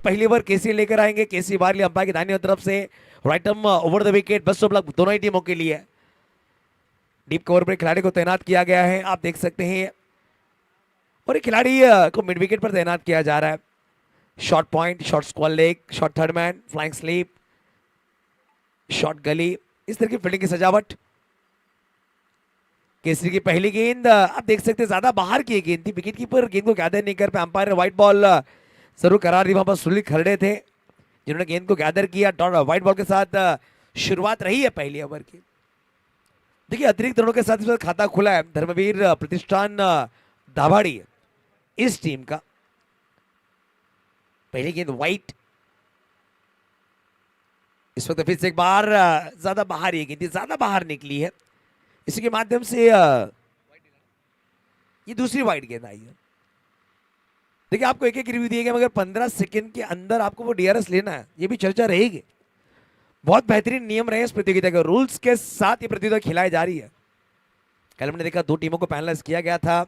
पहली ओवर केसी लेकर आएंगे। केसी वारली अंपायर की दाहिनी तरफ से, right arm over the wicket, best of luck दोनों ही टीमों के लिए। डीप कवर पर खिलाड़ी को तैनात किया गया है, आप देख सकते हैं, और एक खिलाड़ी को मिड विकेट पर तैनात किया जा रहा है। Short point, short square leg, short third man, flying slip, short gully, इस तरह की फील्डिंग की सजावट। केसरी की पहली गेंद आप देख सकते हैं ज्यादा बाहर की गेंद थी, विकेट कीपर गेंद को गैदर नहीं कर पाए, अंपायर ने व्हाइट बॉल जरूर करार दी। वहां पर सुनील खरड़े थे जिन्होंने गेंद को गैदर किया। व्हाइट बॉल के साथ शुरुआत रही है पहली ओवर की। देखिए अतिरिक्त रनों के साथ इस वक्त खाता खुला है धर्मवीर प्रतिष्ठान दाभाड़ी इस टीम का। पहली गेंद वाइट, इस वक्त फिर से एक बार ज्यादा बाहर ये गेंद ज्यादा बाहर निकली है, इसी के माध्यम से ये दूसरी वाइड गेंद आई है। देखिए आपको एक एक रिव्यू दिए गए, मगर 15 सेकंड के अंदर आपको वो डीआरएस लेना है, ये भी चर्चा रहेगी। बहुत बेहतरीन नियम रहे इस प्रतियोगिता के, रूल्स के साथ ये प्रतियोगिता खिलाई जा रही है। कल हमने देखा 2 टीमों को पैनलाइज किया गया था,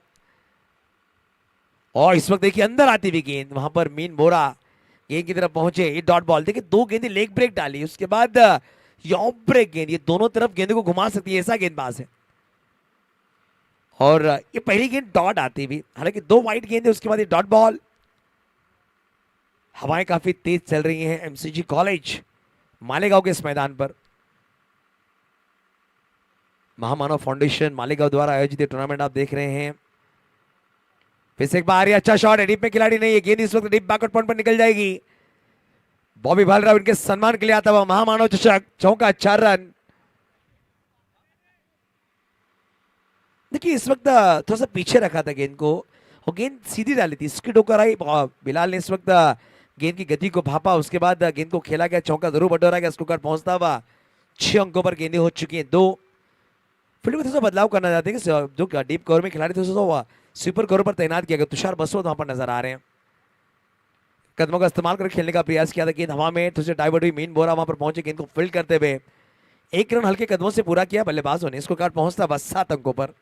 और इस वक्त देखिए अंदर आती हुई गेंद, वहां पर मीन बोरा गेंद की तरफ पहुंचे, ये डॉट बॉल। देखिए 2 गेंदें लेग ब्रेक डाली, उसके बाद ऑफ ब्रेक गेंद, ये दोनों तरफ गेंद को घुमा सकती है, ऐसा गेंदबाज है। और ये पहली गेंद डॉट आती हुई, हालांकि 2 वाइट गेंद है, उसके बाद ये डॉट बॉल। हवाएं काफी तेज चल रही हैं एमसीजी कॉलेज मालेगांव के इस मैदान पर। महामानव फाउंडेशन मालेगांव द्वारा आयोजित ये टूर्नामेंट आप देख रहे हैं। फिर से एक बार ये अच्छा शॉट है, डीप में खिलाड़ी नहीं है, गेंद इस वक्त डीप बैकवर्ड पॉइंट पर निकल जाएगी। बॉबी भालराव इनके सम्मान के लिए आता हुआ महामानव चषक, चौका, 4 रन। देखिए इस वक्त थोड़ा सा पीछे रखा था गेंद को, और गेंद सीधी डाली थी, स्किड होकर आई। बिलाल ने इस वक्त गेंद की गति को भापा, उसके बाद गेंद को खेला गया, चौका जरूर बटोरा गया, स्कोर कार्ड पहुंचता हुआ 6 अंकों पर गेंदें हो चुकी हैं 2। फील्ड में थोड़ा बदलाव करना चाहते हैं कि जो डीप कवर में खिलाड़ी थे सुपर कवर पर तैनात किया गया। तुषार बसवत वहां पर नजर आ रहे हैं, कदमों का इस्तेमाल कर खेलने का प्रयास किया था। गेंद हवा में थोड़ी डाइवर्ट हुई, मीन बोरा वहां पर पहुंचे, गेंद को फील्ड करते हुए 1 रन हल्के कदमों से पूरा किया बल्लेबाजों ने, इसको कार्ड पहुंचता बस 7 अंकों पर।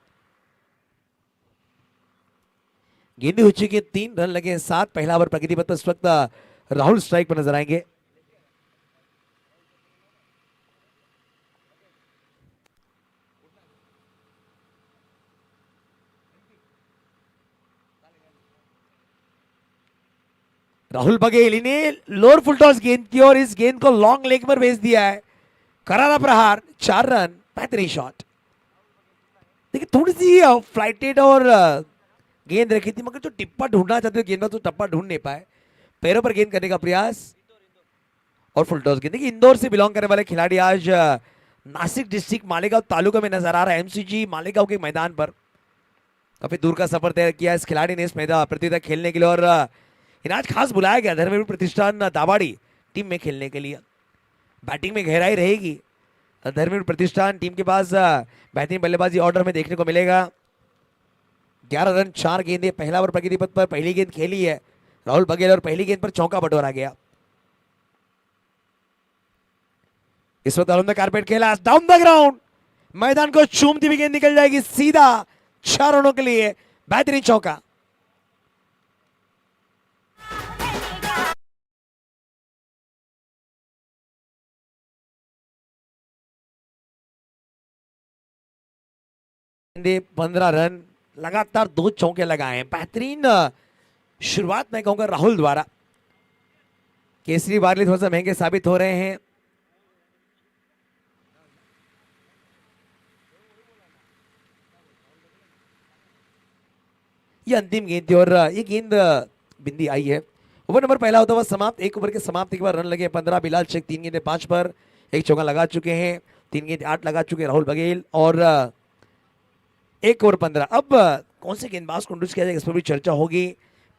गेंदें हो चुकी है, 3 रन लगे हैं 7। पहला ओवर प्रगति पथ पर इस वक्त राहुल स्ट्राइक पर नजर आएंगे। राहुल बघेल इन्हें लोअर फुल टॉस गेंद की, और इस गेंद को लॉन्ग लेग पर भेज दिया है। करारा प्रहार, 4 रन, बेहतरीन शॉट। देखिए थोड़ी सी फ्लाइटेड और गेंद रखी थी, मगर जो टिप्पा ढूंढना चाहते थे गेंदबाज तो टप्पा ढूंढ नहीं पाए। पैरों पर गेंद करने का प्रयास, और फुल टॉस गेंद। देखिए इंदौर से बिलोंग करने वाले खिलाड़ी आज नासिक डिस्ट्रिक्ट मालेगांव तालुका में नजर आ रहा है, एमसीजी मालेगांव के मैदान पर। काफी दूर का सफर तय किया इस खिलाड़ी ने इस मैदान प्रतियोगिता खेलने के लिए, और इन्हें आज खास बुलाया गया धर्मवीर प्रतिष्ठान दाभाड़ी टीम में खेलने के लिए। बैटिंग में गहराई रहेगी, धर्मवीर प्रतिष्ठान टीम के पास बेहतरीन बल्लेबाजी ऑर्डर में देखने को मिलेगा। 11 रन 4 गेंदें, पहला ओवर प्रगति पथ पर पहली गेंद खेली है राहुल बघेल, और पहली गेंद पर चौका बटोरा गया। इस वक्त अरुण ने कारपेट खेला डाउन द ग्राउंड, मैदान को चूमती हुई गेंद निकल जाएगी सीधा 6 रनों के लिए, बेहतरीन चौका। गेंदे 15 रन, लगातार 2 चौके लगाए हैं। बेहतरीन शुरुआत मैं कहूंगा राहुल द्वारा। केसरी वारली थोड़ा सा महंगे साबित हो रहे हैं। ये अंतिम गेंद थी, और ये गेंद बिंदी आई है। ओवर नंबर पहला होता हुआ समाप्त। 1 ओवर के समाप्ति के बाद रन लगे 15। बिलाल शेख 3 गेंदे 5 पर, 1 चौका लगा चुके हैं। 3 गेंदे 8 लगा चुके हैं राहुल बघेल, और 1 ओवर 15। अब कौन से गेंदबाज को इंट्रोड्यूस किया जाएगा इस पर भी चर्चा होगी।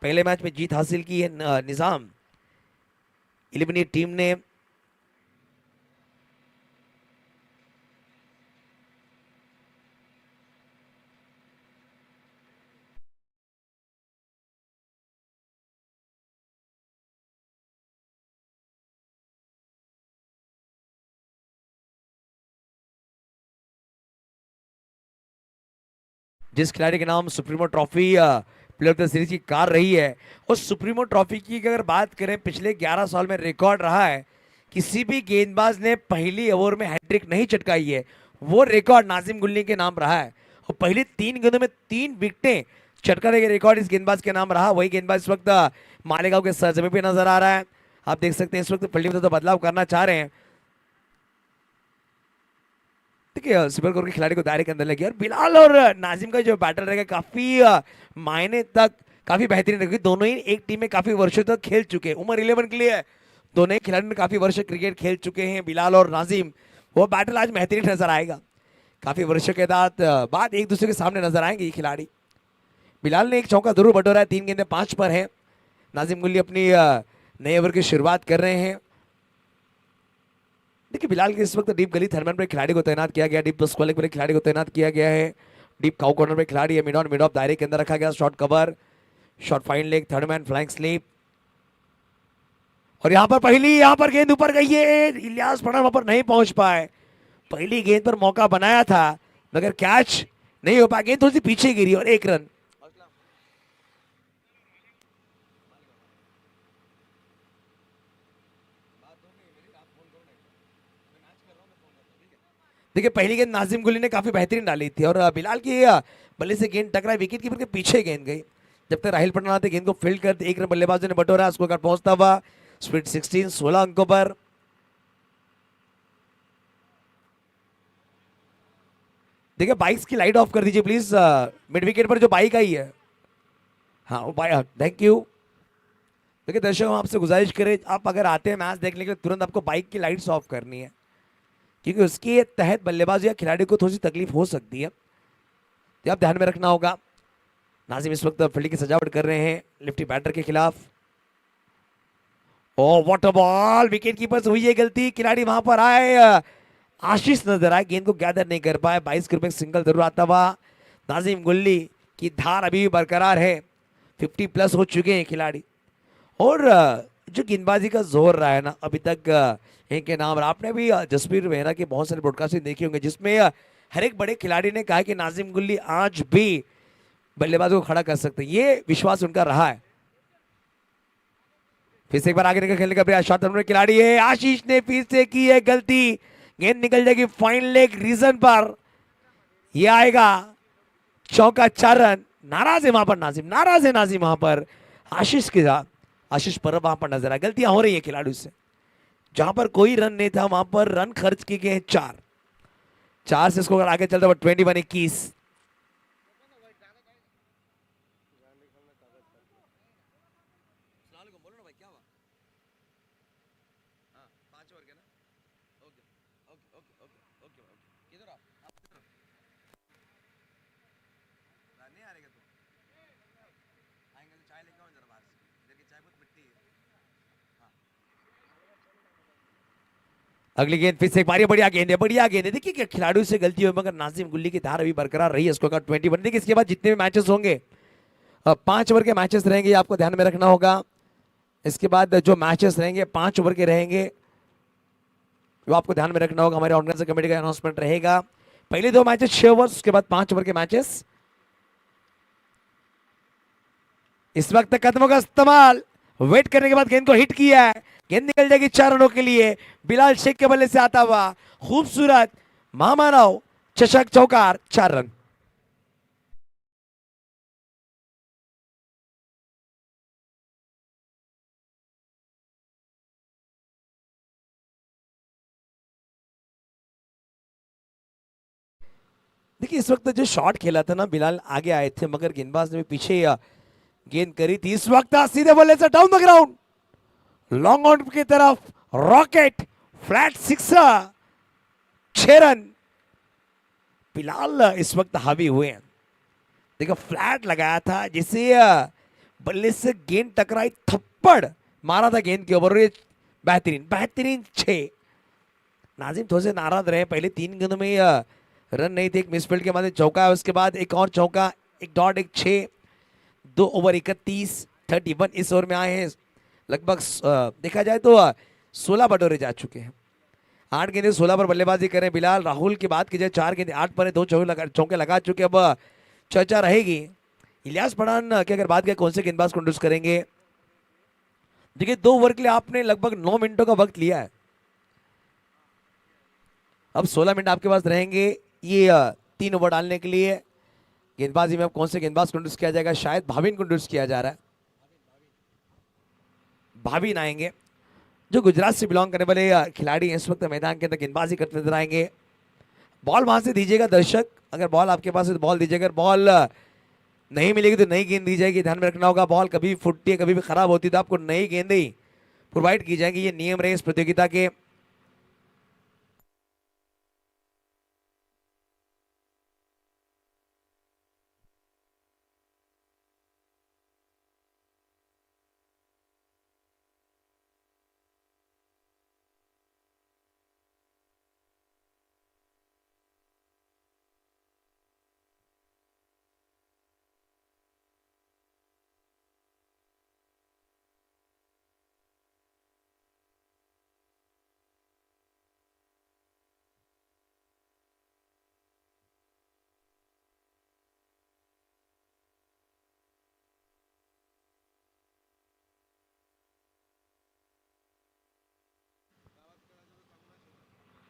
पहले मैच में जीत हासिल की है निजाम एलिमिनेट टीम ने। जिस खिलाड़ी के नाम supremo trophy player of the series की कार रही है। और सुप्रीमो ट्रॉफी की अगर बात करें, पिछले 11 साल में रिकॉर्ड रहा है किसी भी गेंदबाज ने पहली ओवर में हैट्रिक नहीं चटकाई है, वो रिकॉर्ड नाजिम गुल्ली के नाम रहा है। और पहले 3 गेंदों में 3 विकेटें चटकाने का रिकॉर्ड इस गेंदबाज के नाम रहा। वही गेंदबाज इस वक्त मालेगांव के सरजमी पे नजर आ रहा है। आप देख सकते हैं इस वक्त फील्डिंग में तो बदलाव करना चाह रहे हैं। देखिए सुपर कोर के खिलाड़ी को दायरे के अंदर लगे, और बिलाल और नाजिम का जो बैटल रहेगा काफी मायने तक काफी बेहतरीन रहेगी। दोनों ही एक टीम में काफी वर्षों तक खेल चुके हैं, उम्र 11 के लिए है। दोनों ही खिलाड़ी ने काफी वर्ष क्रिकेट खेल चुके हैं, बिलाल और नाजिम। वो बैटल आज बेहतरीन नजर आएगा। काफी वर्षों के बाद एक दूसरे के सामने नजर आएंगे ये खिलाड़ी। बिलाल ने एक चौका जरूर बटोरा है, 3 गेंदें 5 पर है। नाजिम गुल्ली अपनी नए ओवर की शुरुआत कर रहे हैं। देखिए बिलाल के इस वक्त डीप गली थर्मन पर खिलाड़ी को तैनात किया गया, डीप स्क्वालिक पर खिलाड़ी को तैनात किया गया है, डीप काउ कॉर्नर पर खिलाड़ी है, मिड ऑफ दायरे के अंदर रखा गया, short cover, short fine leg, third man, flying slip. और यहाँ पर गेंद ऊपर गई है, इलियास पठान वहां पर नहीं पहुंच पाए। पहली गेंद पर मौका बनाया था मगर कैच नहीं हो पाया, गेंद थोड़ी सी पीछे गिरी और 1 रन। देखिए पहली गेंद नाजिम गुल्ली ने काफी बेहतरीन डाली थी, और बिलाल की बल्ले से गेंद टकराई, विकेट कीपर के पीछे गेंद गई। जब तक राहिल पठान आते गेंद को फील्ड करते, 1 रन बल्लेबाजों ने बटोरा, स्कोर कार्ड पहुंचता हुआ स्पीड 16 अंकों पर। देखिए बाइक्स की लाइट ऑफ कर दीजिए प्लीज, मिड विकेट पर जो बाइक आई है। हाँ वो बाइक, थैंक यू। देखिए दर्शकों हम आपसे गुजारिश करें, आप अगर आते हैं मैच देखने के लिए तुरंत आपको बाइक की लाइट्स ऑफ करनी है, क्योंकि उसके तहत बल्लेबाज या खिलाड़ी को थोड़ी सी तकलीफ हो सकती है, तो आप ध्यान में रखना होगा। नाजिम इस वक्त फील्डिंग की सजावट कर रहे हैं लेफ्टी बैटर के खिलाफ। Oh what a ball, wicket keeper से हुई है गलती, खिलाड़ी वहां पर आए, आशीष नजर आए, गेंद को गैदर नहीं कर पाए। 22 के रुपए सिंगल जरूर आता हुआ। नाजिम गुल्ली की धार अभी भी बरकरार है, 50 प्लस हो चुके हैं खिलाड़ी। और जो गेंदबाजी का जोर रहा है ना अभी तक, इनके नाम आपने भी जसप्रीत मेहरा के बहुत सारे ब्रॉडकास्टिंग देखे होंगे, जिसमें हर एक बड़े खिलाड़ी ने कहा कि नाजिम गुल्ली आज भी बल्लेबाजों को खड़ा कर सकते हैं, ये विश्वास उनका रहा है। फिर से एक बार आगे निकल खेलने का प्रयास, शॉट में खिलाड़ी है, आशीष ने फिर से की है गलती, गेंद निकल जाएगी फाइन लेग रीजन पर, ये आएगा चौका, 4 रन। नाराज है वहां पर नाजिम, नाराज है नाजिम वहां पर आशीष के साथ, आशीष परब वहां पर नजर आए। गलतियां हो रही है खिलाड़ियों से, जहां पर कोई रन नहीं था वहां पर रन खर्च किए गए 4 से इसको अगर आगे चलता हुआ 21-21। अगली गेंद फिर से एक बारी, बढ़िया गेंद है, बढ़िया गेंद है। देखिए खिलाड़ियों से गलती हुई मगर नाजिम गुल्ली की धार अभी बरकरार रही है, इसको 21। देखिए इसके बाद जितने भी मैचेस होंगे, 5 ओवर के मैचेस रहेंगे, आपको ध्यान में रखना होगा। इसके बाद जो मैचेस रहेंगे 5 ओवर के रहेंगे, वो आपको ध्यान में रखना होगा। हमारे ऑर्गेनाइजर कमेटी का अनाउंसमेंट रहेगा, पहले 2 मैचेस 6 ओवर, उसके बाद 5 ओवर के मैचेस। इस वक्त कदमों का इस्तेमाल, वेट करने के बाद गेंद को हिट किया है, गेंद निकल जाएगी 4 रनों के लिए। बिलाल शेख के बल्ले से आता हुआ खूबसूरत महामानव चषक चौकार, 4 रन। देखिए इस वक्त जो शॉट खेला था ना, बिलाल आगे आए थे मगर गेंदबाज ने पीछे गेंद करी थी। इस वक्त सीधे बल्ले से down the ground, long on की तरफ रॉकेट, फ्लैट 6, 6 रन। बिलाल इस वक्त हावी हुए हैं। देखो फ्लैट लगाया था, जिसे बल्ले से गेंद टकराई, थप्पड़ मारा था गेंद के ऊपर, बेहतरीन बेहतरीन 6। नाजिम थोड़े से नाराज रहे, पहले 3 गेंदों में रन नहीं थे, एक मिसफील्ड के बाद चौका है, उसके बाद एक और चौका, 1 डॉट 1 6, 2 ओवर 31, 31 इस ओवर में आए हैं। लगभग देखा जाए तो 16 बटोरे जा चुके हैं, 8 गेंदे 16 पर बल्लेबाजी करें बिलाल। राहुल की बात की जाए 4 गेंदे 8 पर, 2 चौके लगा चुके। अब चर्चा रहेगी इलियास पठान की अगर बात करें कौन से गेंदबाज कंट्रोल करेंगे, देखिए 2 ओवर के लिए आपने लगभग 9 मिनटों का वक्त लिया है। अब 16 मिनट आपके पास रहेंगे ये 3 ओवर डालने के लिए। गेंदबाजी में अब कौन से गेंदबाज को इंट्रोड्यूस किया जाएगा, शायद भाविन को इंट्रोड्यूस किया जा रहा है। भाविन आएंगे जो गुजरात से बिलोंग करने वाले खिलाड़ी इस वक्त मैदान के अंदर गेंदबाजी करते नजर आएंगे। बॉल वहां से दीजिएगा दर्शक, अगर बॉल आपके पास है तो बॉल दीजिएगा, अगर बॉल नहीं मिलेगी तो नई गेंद दी जाएगी। ध्यान में रखना होगा, बॉल कभी फुटती है कभी भी खराब होती है तो आपको नई गेंदें ही प्रोवाइड की जाएंगी। ये नियम रहे इस प्रतियोगिता के।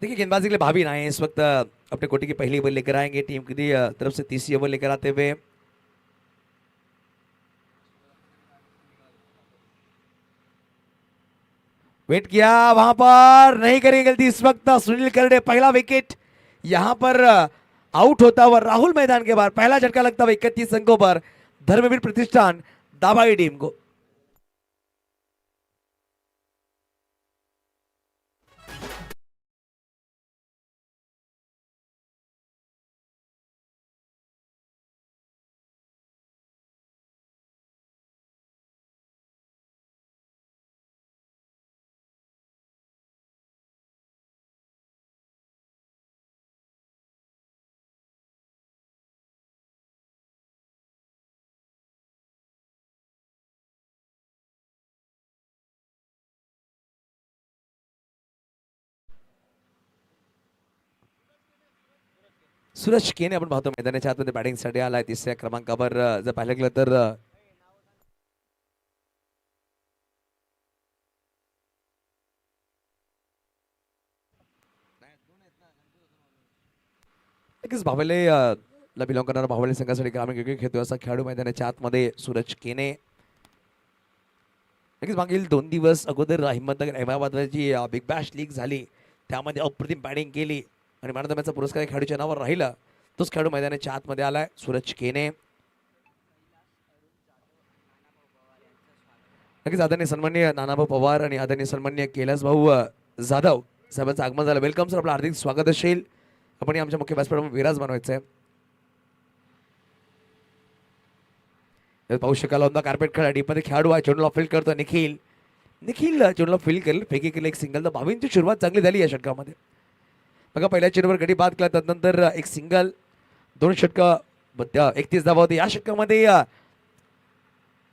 देखिए गेंदबाजी के लिए भाभी आए हैं इस वक्त, अपने कोटी की पहली ओवर लेकर आएंगे टीम की तरफ से, तीसरी ओवर लेकर आते हुए। वेट किया, वहां पर नहीं करेंगे गलती इस वक्त। सुनील करडे पहला विकेट यहां पर आउट होता हुआ राहुल मैदान के बाहर। पहला झटका लगता हुआ 31 अंकों पर धर्मवीर प्रतिष्ठान दाबाई टीम को। सूरज केने आपण पाहतो मैदानाच्या आतमध्ये बॅटिंगसाठी आलाय तिसऱ्या क्रमांकावर। जर पाहिलं गेलं तर नक्कीच भावले ला बिलॉंग करणारा भावले संघासाठी ग्रामीण क्रिकेट खेळतोय असा खेळाडू मैदानाच्या आतमध्ये सूरज केने। नक्कीच मागील 2 दिवस अगोदर हिम्मतनगर अहमदाबादची बिग बॅश लीग झाली, त्यामध्ये अप्रतिम बॅटिंग केली आणि मॅन ऑफ द मॅचचा पुरस्कार खेळाडूच्या नावावर राहिला। तोच खेळाडू मैदानाच्या आतमध्ये आलाय सूरज केने। नक्कीच आदरणीय सन्माननीय नानाभाऊ पवार आणि आदरणीय सन्माननीय कैलास भाऊ जाधव साहेबांचं आगमन झालं। वेलकम सर, आपलं हार्दिक स्वागत असेल। आपण आमच्या मुख्य व्यासपीठावर विराजमान व्हायचं आहे। पाहू शकाल ऑन द कार्पेट खेळा डीपमध्ये खेळाडू आहे, चेंडूला फील्ड करतो निखिल। निखिल चेंडूला फील्ड करेल, फेकी केलं एक सिंगल। तर भावींची सुरुवात चांगली झाली या षटकामध्ये। बघा पहिल्या चेंडूवर गडी बाद केला, त्यानंतर एक सिंगल, 2 षटक, 31 धावा होते या षटकामध्ये।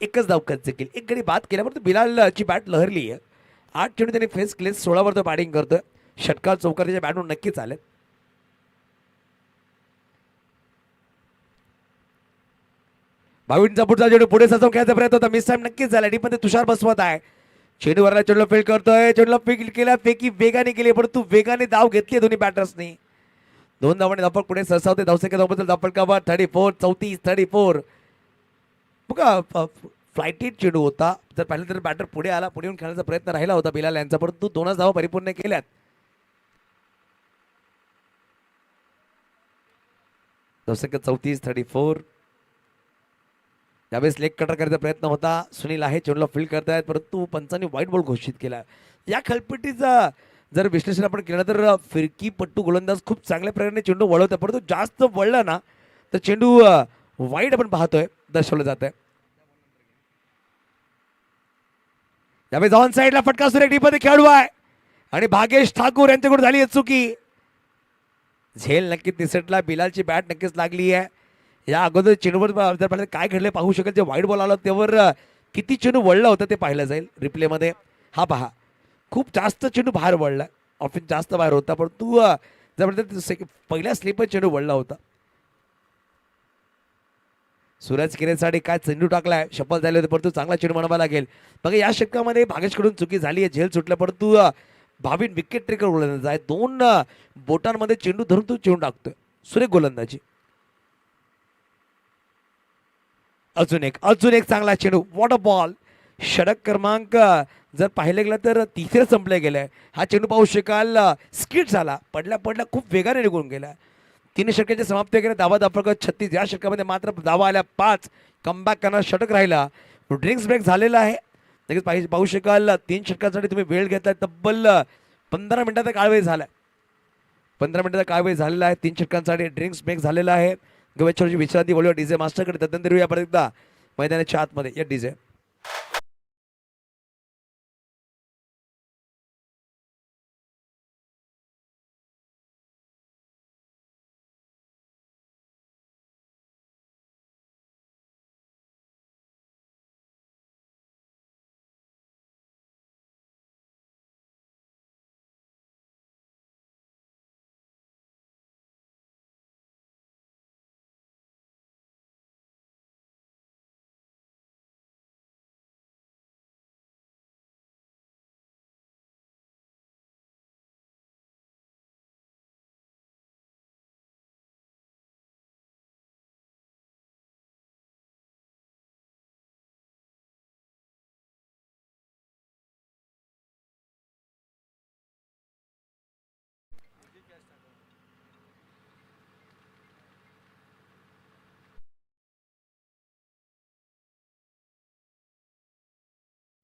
एकच धाव कच्चे केली, एक गडी बाद केल्यावर तो बिलालची बॅट लहरली आहे। 8 चेंडू त्यांनी फेस केले, 16 वर तो बॅटिंग करतोय। षटकार चौकार त्याच्या बॅटवर नक्कीच आले। भावींचा पुढचा चेंडू पुढे सजवून खेळायचा प्रयत्न होता, मिस टाइम नक्कीच झाला। डीपमध्ये तुषार बसवत आहे, चेंडूवरला चेंडूला फील्ड करतोय, चेंडूला फील्ड केला, फेकी वेगाने केली परंतु वेगाने धाव घेतली दोन्ही बॅटर्सनी। 2 धावांनी धावपळ पुढे सरसावते, धावसंख्या धावबद्दल धावपळकावर 34 34 34। बघा फ्लायटेड चेंडू होता, जर पाहिलं तर बॅटर पुढे आला, पुढे येऊन खेळण्याचा प्रयत्न राहिला होता बिलाल यांचा, परंतु 2च धावा परिपूर्ण केल्यात। धावसंख्या 34 34। यावेळेस लेग कटर करायचा प्रयत्न होता, सुनील आहे चेंडूला फील्ड करतायत परंतु पंचांनी व्हाईट बॉल घोषित केला। या खेळपट्टीचा जर विश्लेषण आपण केलं तर फिरकी पट्टू गोलंदाज खूप चांगल्या प्रकारे चेंडू वळवतात, परंतु जास्त वळला ना तर चेंडू वाईड आपण पाहतोय दर्शवलं जात आहे। यावेळेस ऑन साइडला फटका सुरेख डीपमध्ये खेळाडू आहे आणि भागेश ठाकूर यांच्याकडून झाली आहे चुकी। झेल नक्कीच निसटला, बिलालची बॅट नक्कीच लागली आहे। या अगोदर चेंडूवर जर पाहिलं काय घडले पाहू शकेल, जे वाईड बॉल आला त्यावर किती चेंडू वळला होता ते पाहिलं जाईल रिप्लेमध्ये। हा पहा खूप जास्त चेंडू बाहेर वळला, ऑफिस जास्त बाहेर होता परंतु जर पहिल्या स्लिपवर चेंडू वळला होता। सूरज किरेसाठी काय चेंडू टाकलाय, शपल झाले होते, परंतु चांगला चेंडू म्हणावा लागेल. बघा या षटकामध्ये भागेशकडून चुकी झाली आहे, झेल सुटला, परंतु भाविन विकेट टेकर गोलंदाज आहे. दोन बोटांमध्ये चेंडू धरून तो चेंडू टाकतोय. सुरेख गोलंदाजी. अजून एक चांगला चेंडू. What a ball. षटक क्रमांक जर पाहिलं गेलं तर तिसरे संपले गेले. हा चेंडू पाहू शकाल, स्किट झाला, पडल्या पडल्या खूप वेगाने निघून गेला. 3 षटकांचे समाप्त केले. धावा दाखल 36. या षटकामध्ये मात्र धावा आल्या 5. कमबॅक करणार षटक राहिला. ड्रिंक्स ब्रेक झालेला आहे. लगेच पाहू शकाल 3 षटकांसाठी तुम्ही वेळ घेतलाय. तब्बल 15 मिनिटाचा काळवेळ झालाय. 15 मिनिटाचा काळवेळ झालेला आहे. 3 षटकांसाठी ड्रिंक्स ब्रेक झालेला आहे. गवेश्वरची विश्रांती बोलूया डीजे मास्टरकडे. तदनंतर या परत एकदा मैदानाच्या आतमध्ये या डीजे.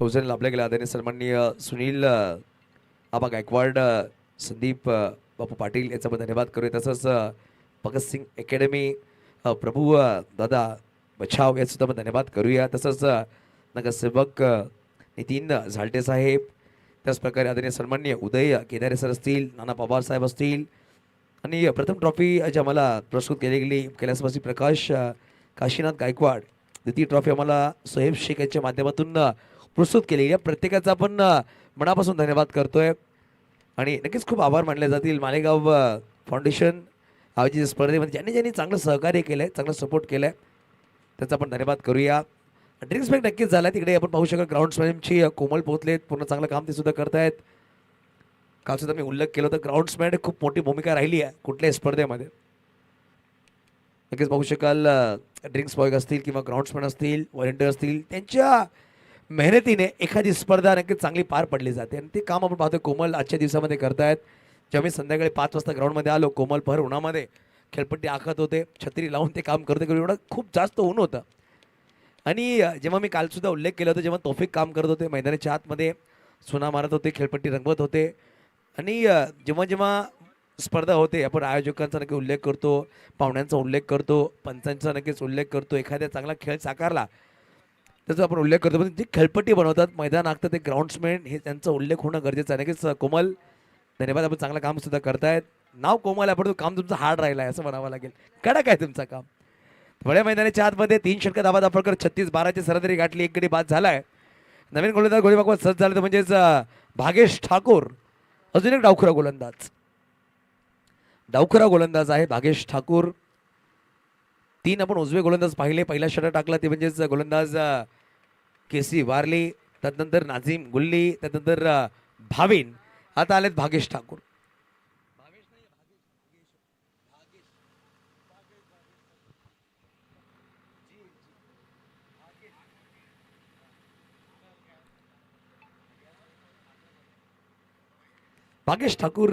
भोजन लाभले गेले. आदरणीय सन्माननीय सुनील आबा गायकवाड, संदीप बापू पाटील याचा पण धन्यवाद करूया. तसंच भगतसिंग अकॅडमी प्रभू दादा बचाव याचा सुद्धा पण धन्यवाद करूया. तसंच नगरसेवक नितीन झालटे साहेब, त्याचप्रकारे आदरणीय सन्माननीय उदय केदारे सर असतील, नाना पवार साहेब असतील, आणि प्रथम ट्रॉफी जी आम्हाला प्रस्तुत केली गेली कैलासवासी प्रकाश काशीनाथ गायकवाड. द्वितीय ट्रॉफी आम्हाला सोहेब शेख यांच्या माध्यमातून प्रस्तुत केली. या प्रत्येकाचा आपण मनापासून धन्यवाद करतोय आणि नक्कीच खूप आभार मानले जातील. मालेगाव फाउंडेशन आयोजित स्पर्धेमध्ये ज्यांनी ज्यांनी चांगलं सहकार्य केलंय, चांगलं सपोर्ट केलंय, त्याचा आपण धन्यवाद करूया. ड्रिंक्स ब्रेक नक्कीच झाला. तिकडे आपण पाहू शकतो ग्राउंड्समॅनची कोमल पोहतलेत, पूर्ण चांगलं काम ते सुद्धा करतायत. काल सुद्धा मी उल्लेख केला होता, ग्राउंड्समॅन खूप मोठी भूमिका राहिली आहे कुठल्याही स्पर्धेमध्ये. नक्कीच पाहू शकाल ड्रिंक्स बॉय असतील किंवा ग्राउंड्समॅन असतील, व्हॉलेंटियर असतील, त्यांच्या मेहनतीने एखादी स्पर्धा नक्कीच चांगली पार पडली जाते आणि ते काम आपण पाहतो कोमल आजच्या दिवसामध्ये करतायत. जेव्हा मी संध्याकाळी 5 वाजता ग्राउंडमध्ये आलो, कोमल भर उन्हामध्ये खेळपट्टी आखत होते, छत्री लावून ते काम करते. एवढं खूप जास्त ऊन होतं. आणि जेव्हा मी कालसुद्धा उल्लेख केला होता, जेव्हा तौफिक काम करत होते मैदानाच्या आतमध्ये, सुना मारत होते, खेळपट्टी रंगवत होते, आणि जेव्हा जेव्हा स्पर्धा होते आपण आयोजकांचा नक्की उल्लेख करतो, पाहुण्यांचा उल्लेख करतो, पंचांचा नक्कीच उल्लेख करतो. एखाद्या चांगला खेळ साकारला त्याचा आपण उल्लेख करतो, पण जे खेळपट्टी बनवतात, मैदान आखतात, ते ग्राउंड्समॅन, हे त्यांचा उल्लेख होणं गरजेचं आहे. नक्कीच कोमल धन्यवाद, आपण चांगलं काम सुद्धा करतायत. नाव कोमल आहे, पण काम तुमचं हार्ड राहिलं आहे असं म्हणावं लागेल. कडक आहे तुमचं काम. थोड्या मैदानाच्या आतमध्ये 3 षटक धावा दाखल 36-12ची सरासरी गाठली. एक गडी बाद झालाय. नवीन गोलंदाज गोळीबाग सज्ज झाले, म्हणजेच भागेश ठाकूर. अजून एक डावखुरा गोलंदाज, डावखुरा गोलंदाज आहे भागेश ठाकूर. 3 आपण उजवे गोलंदाज पाहिले. पहिला षटक टाकला ते म्हणजेच गोलंदाज केसी वारली, त्यानंतर नाझीम गुल्ली, त्यानंतर भाविन. आता आलेत भागेश ठाकूर. भागेश ठाकूर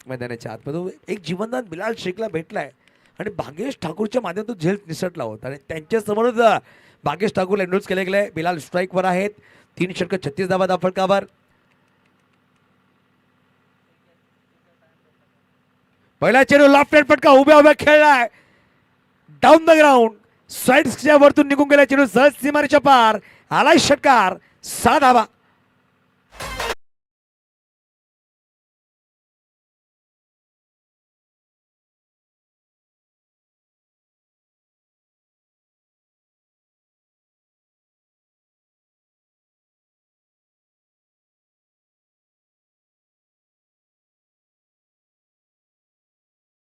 मैदानाच्या आतमधून एक जीवनदान बिलाल शेखला भेटलाय आणि भागेश ठाकूरच्या माध्यमातून झेल निसटला होता आणि त्यांच्यासमोरच भागेश ठाकूरला इंट्रोड्यूस केले गेले. बिलाल स्ट्राईकवर आहेत. 3 षटक 36 धावा फलकावर. पहिला चेंडू लॉफ्ट हँड फटका उभ्या उभ्या खेळलाय डाऊन द ग्राउंड. साईडच्या वरतून निघून गेला चेंडू सहज सीमारेच्या पार. आलाय षटकार. 6 धावा.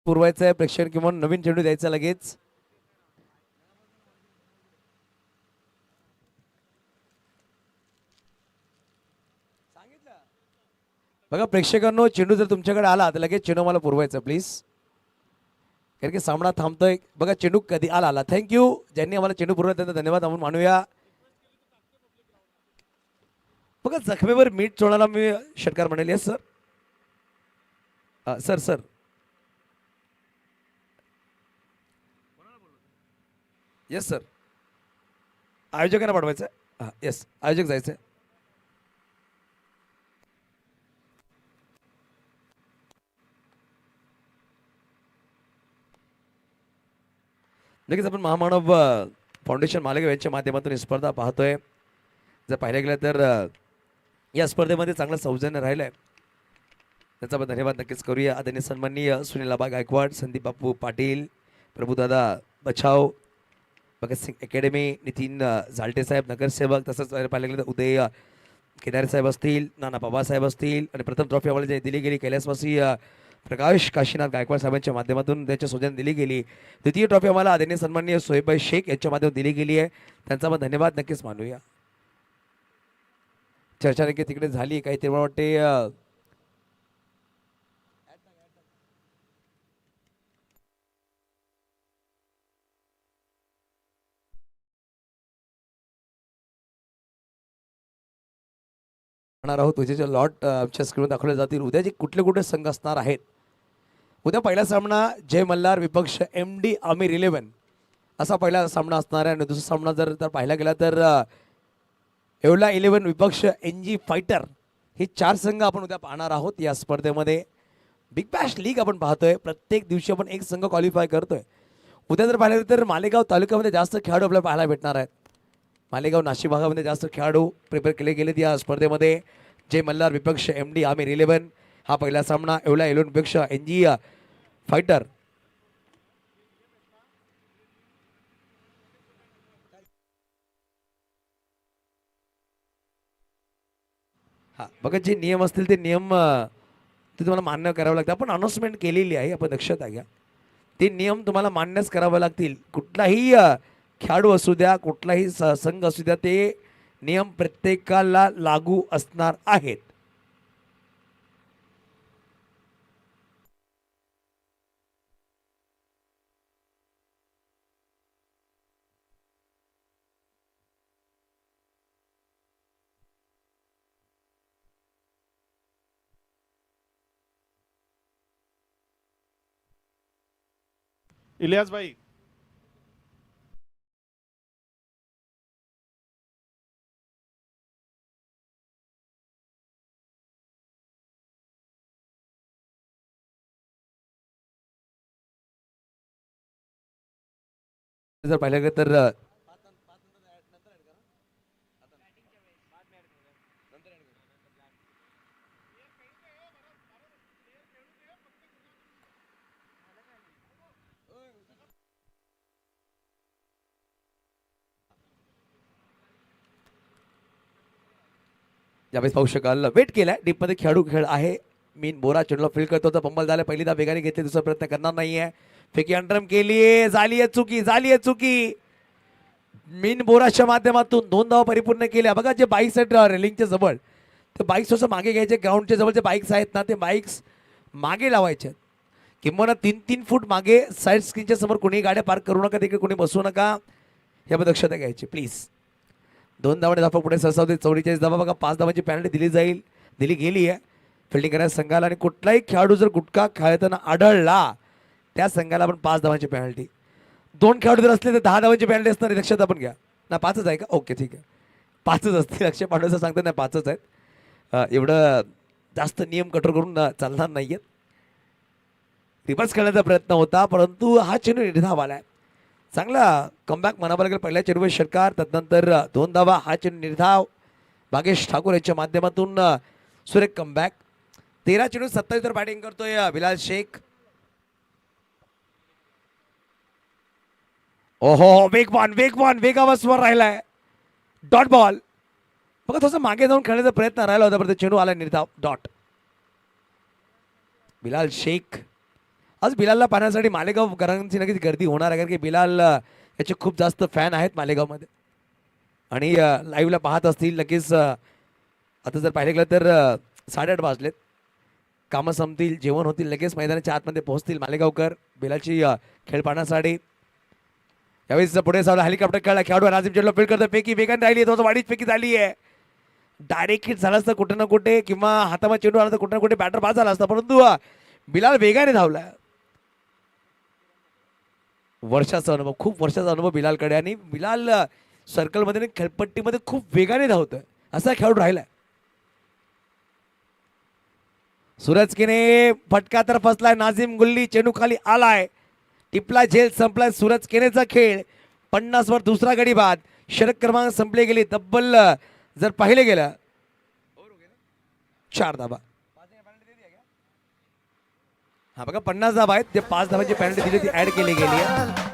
पुरवायचं आहे प्रेक्षक किंवा नवीन चेंडू द्यायचा लगेच. बघा प्रेक्षकांनो, चेंडू जर तुमच्याकडे आला तर लगेच चेंडू मला पुरवायचा प्लीज, कारण की सामना थांबतोय. बघा चेंडू कधी आला. थँक्यू ज्यांनी आम्हाला चेंडू पुरवला त्यांना धन्यवाद आपण मानूया. बघा जखमेवर मीठ चोळायला मी षटकार म्हणेल. Yes sir. Sir sir yes sir. आयोजकांना पाठवायचं. हां येस, आयोजक जायचं. लगेच आपण महामानव फाउंडेशन मालेगाव यांच्या माध्यमातून ही स्पर्धा पाहतोय. जर पाहिलं गेलं तर या स्पर्धेमध्ये चांगलं सौजन्य राहिलं आहे, त्याचा आपण धन्यवाद नक्कीच करूया. आदरणीय सन्माननीय सुनील आबा गायकवाड, संदीप बापू पाटील, प्रभुदादा बचाव, भगतसिंग अकॅडमी, नितीन झालटे साहेब नगरसेवक, तसंच पाहिलं गेलं तर उदय केदारे साहेब असतील, नाना बाबासाहेब असतील, आणि प्रथम ट्रॉफी आम्हाला जे दिली गेली कैलासवासी प्रकाश काशीनाथ गायकवाड साहेबांच्या माध्यमातून त्याच्या सौजन्य दिली गेली. द्वितीय ट्रॉफी आम्हाला आदरणीय सन्माननीय सोहेबभाई शेख यांच्या माध्यमातून दिली गेली आहे, त्यांचा आपण धन्यवाद नक्कीच मानूया. चर्चा नक्की तिकडे झाली काही तेव्हा वाटते. आहोत तुझे लॉट आमच्या स्क्रीनवर दाखवले जातील. उद्या जे कुठले संघ असणार आहेत. उद्या पहिला सामना जय मल्हार विपक्ष MD आमिर 11 असा पहिला सामना असणार आहे. आणि दुसरा सामना जर पाहिला गेला तर येवला 11 विपक्ष NG फायटर, हे 4 संघ आपण उद्या पाहणार आहोत या स्पर्धेमध्ये. बिग बॅश लीग आपण पाहतोय, प्रत्येक दिवशी आपण एक संघ क्वालिफाय करतोय. उद्या जर पाहिलं तर मालेगाव तालुक्यामध्ये जास्त खेळाडू आपल्याला पाहायला भेटणार आहेत. मालेगाव नाशिक भागामध्ये जास्त खेळाडू प्रिपेअर केले गेलेत या स्पर्धेमध्ये. जय मल्हार विपक्ष MD आमिर 11 हा पहिला सामना, येवला 11 विपक्ष NG फायटर. हा बघा, जे नियम असतील ते नियम ते तुम्हाला मान्य करावं लागतं. आपण अनाउन्समेंट केलेली आहे, आपण दक्षता घ्या. ते नियम तुम्हाला मान्यच करावे लागतील. कुठलाही खेळाडू असू द्या, कुठलाही संघ असू द्या, ते नियम प्रत्येकाला लागू असणार आहेत. इलियास भाई, जर पाहिलं गेलं तर ज्यावेळेस पाहू शकाल वेट केलाय, डीपमध्ये खेळाडू खेळ आहे. मीन बोरा चेंडूला फील्ड करतो तर पंबल झाला. पहिली दा वेगाने घेतली, दुसरा प्रयत्न करणार नाहीये. फेकी अंडरम केलीये, झाली आहे चुकी. मीन बोराच्या माध्यमातून 2 धावा परिपूर्ण केल्या. बघा जे बाईक्स आहेत रेलिंगच्या जवळ, ते बाईक्स असं मागे घ्यायचे. ग्राउंडच्या जवळ जे बाईक्स आहेत ना, ते बाईक्स मागे लावायचे, किंवा 3-3 फूट मागे साईड स्क्रीनच्या समोर कोणी गाड्या पार्क करू नका, तिकडे कोणी बसू नका, यामध्ये दक्षता घ्यायची प्लीज. 2 धावाने धावा पुढे सरसावते. 44 धावा. बघा 5 धावांची पेनल्टी दिली गेली आहे फिल्डिंग करायला संघाला. आणि कुठलाही खेळाडू जर गुटखा खेळताना आढळला, त्या संघाला आपण 5 धावांची पेनल्टी. 2 खेळाडू जर असले तर 10 धावांची पेनल्टी असणार. लक्षात आपण घ्या ना. 5च आहे का? ओके ठीक आहे, 5च असते. लक्ष पाठवायचं सांगतात नाही, 5च आहेत. एवढं जास्त नियम कठोर करून चालणार नाही आहेत. रिव्हर्स खेळण्याचा प्रयत्न होता, परंतु हा चेंडू निर्धाव आलाय. चांगला कमबॅक म्हणावं लागेल पहिल्या चेंडूवर षटकार, त्यानंतर 2 धावा. हा चेंडू निर्धाव. भागेश ठाकूर यांच्या माध्यमातून सुरेख कमबॅक. 13 चेंडू 27 वर बॅटिंग करतोय बिलाल शेख. ओहो, वेगावर स्वर राहिलाय. Dot ball. बघा थोडंसं मागे जाऊन खेळण्याचा प्रयत्न राहिला होता, परंतु चेंडू आला निर्धाव. डॉट. बिलाल शेख. आज बिलालला पाहण्यासाठी मालेगावकरांची नक्कीच गर्दी होणार आहे, कारण की बिलाल याचे खूप जास्त फॅन आहेत मालेगावमध्ये, आणि लाईव्हला पाहत असतील नक्कीच. आता जर पाहिलं गेलं तर 8:30 वाजलेत. कामं संपतील, जेवण होतील, लगेच मैदानाच्या आतमध्ये पोहोचतील मालेगावकर. बिलाची खेळ पाहण्यासाठी यावेळेस पुढे सावला हेलिकॉप्टर खेळला. खेळाडू नाझिम चेंडूला फील्ड करतो. फेकी वेगाने राहिली, तो वाढीच फेकी झाली आहे. डायरेक्ट हिट झाला असतं कुठे ना कुठे, किंवा हातामध्ये चेंडू आला तर कुठे ना कुठे बॅटर बाद झाला असता, परंतु बिलाल वेगाने धावला. वर्षाचा अनुभव, खूप वर्षाचा अनुभव बिलालकडे, आणि बिलाल सर्कलमध्ये आणि खेळपट्टीमध्ये खूप वेगाने धावतोय असा खेळाडू राहिलाय. सूरज केने फटका तर फसलाय. नाझिम गुल्ली चेंडू खाली आलाय, टिपला, झेल संपलाय. सूरज केनेचा खेळ 50 वर दुसरा गडी बाद. षटक क्रमांक संपले गेले. तब्बल जर पाहिले गेलं 4 धाबा. हा बघा 50 धाबा आहेत, जे 5 धाबाची पेनल्टी दिली ती ऍड केली गेली आहे.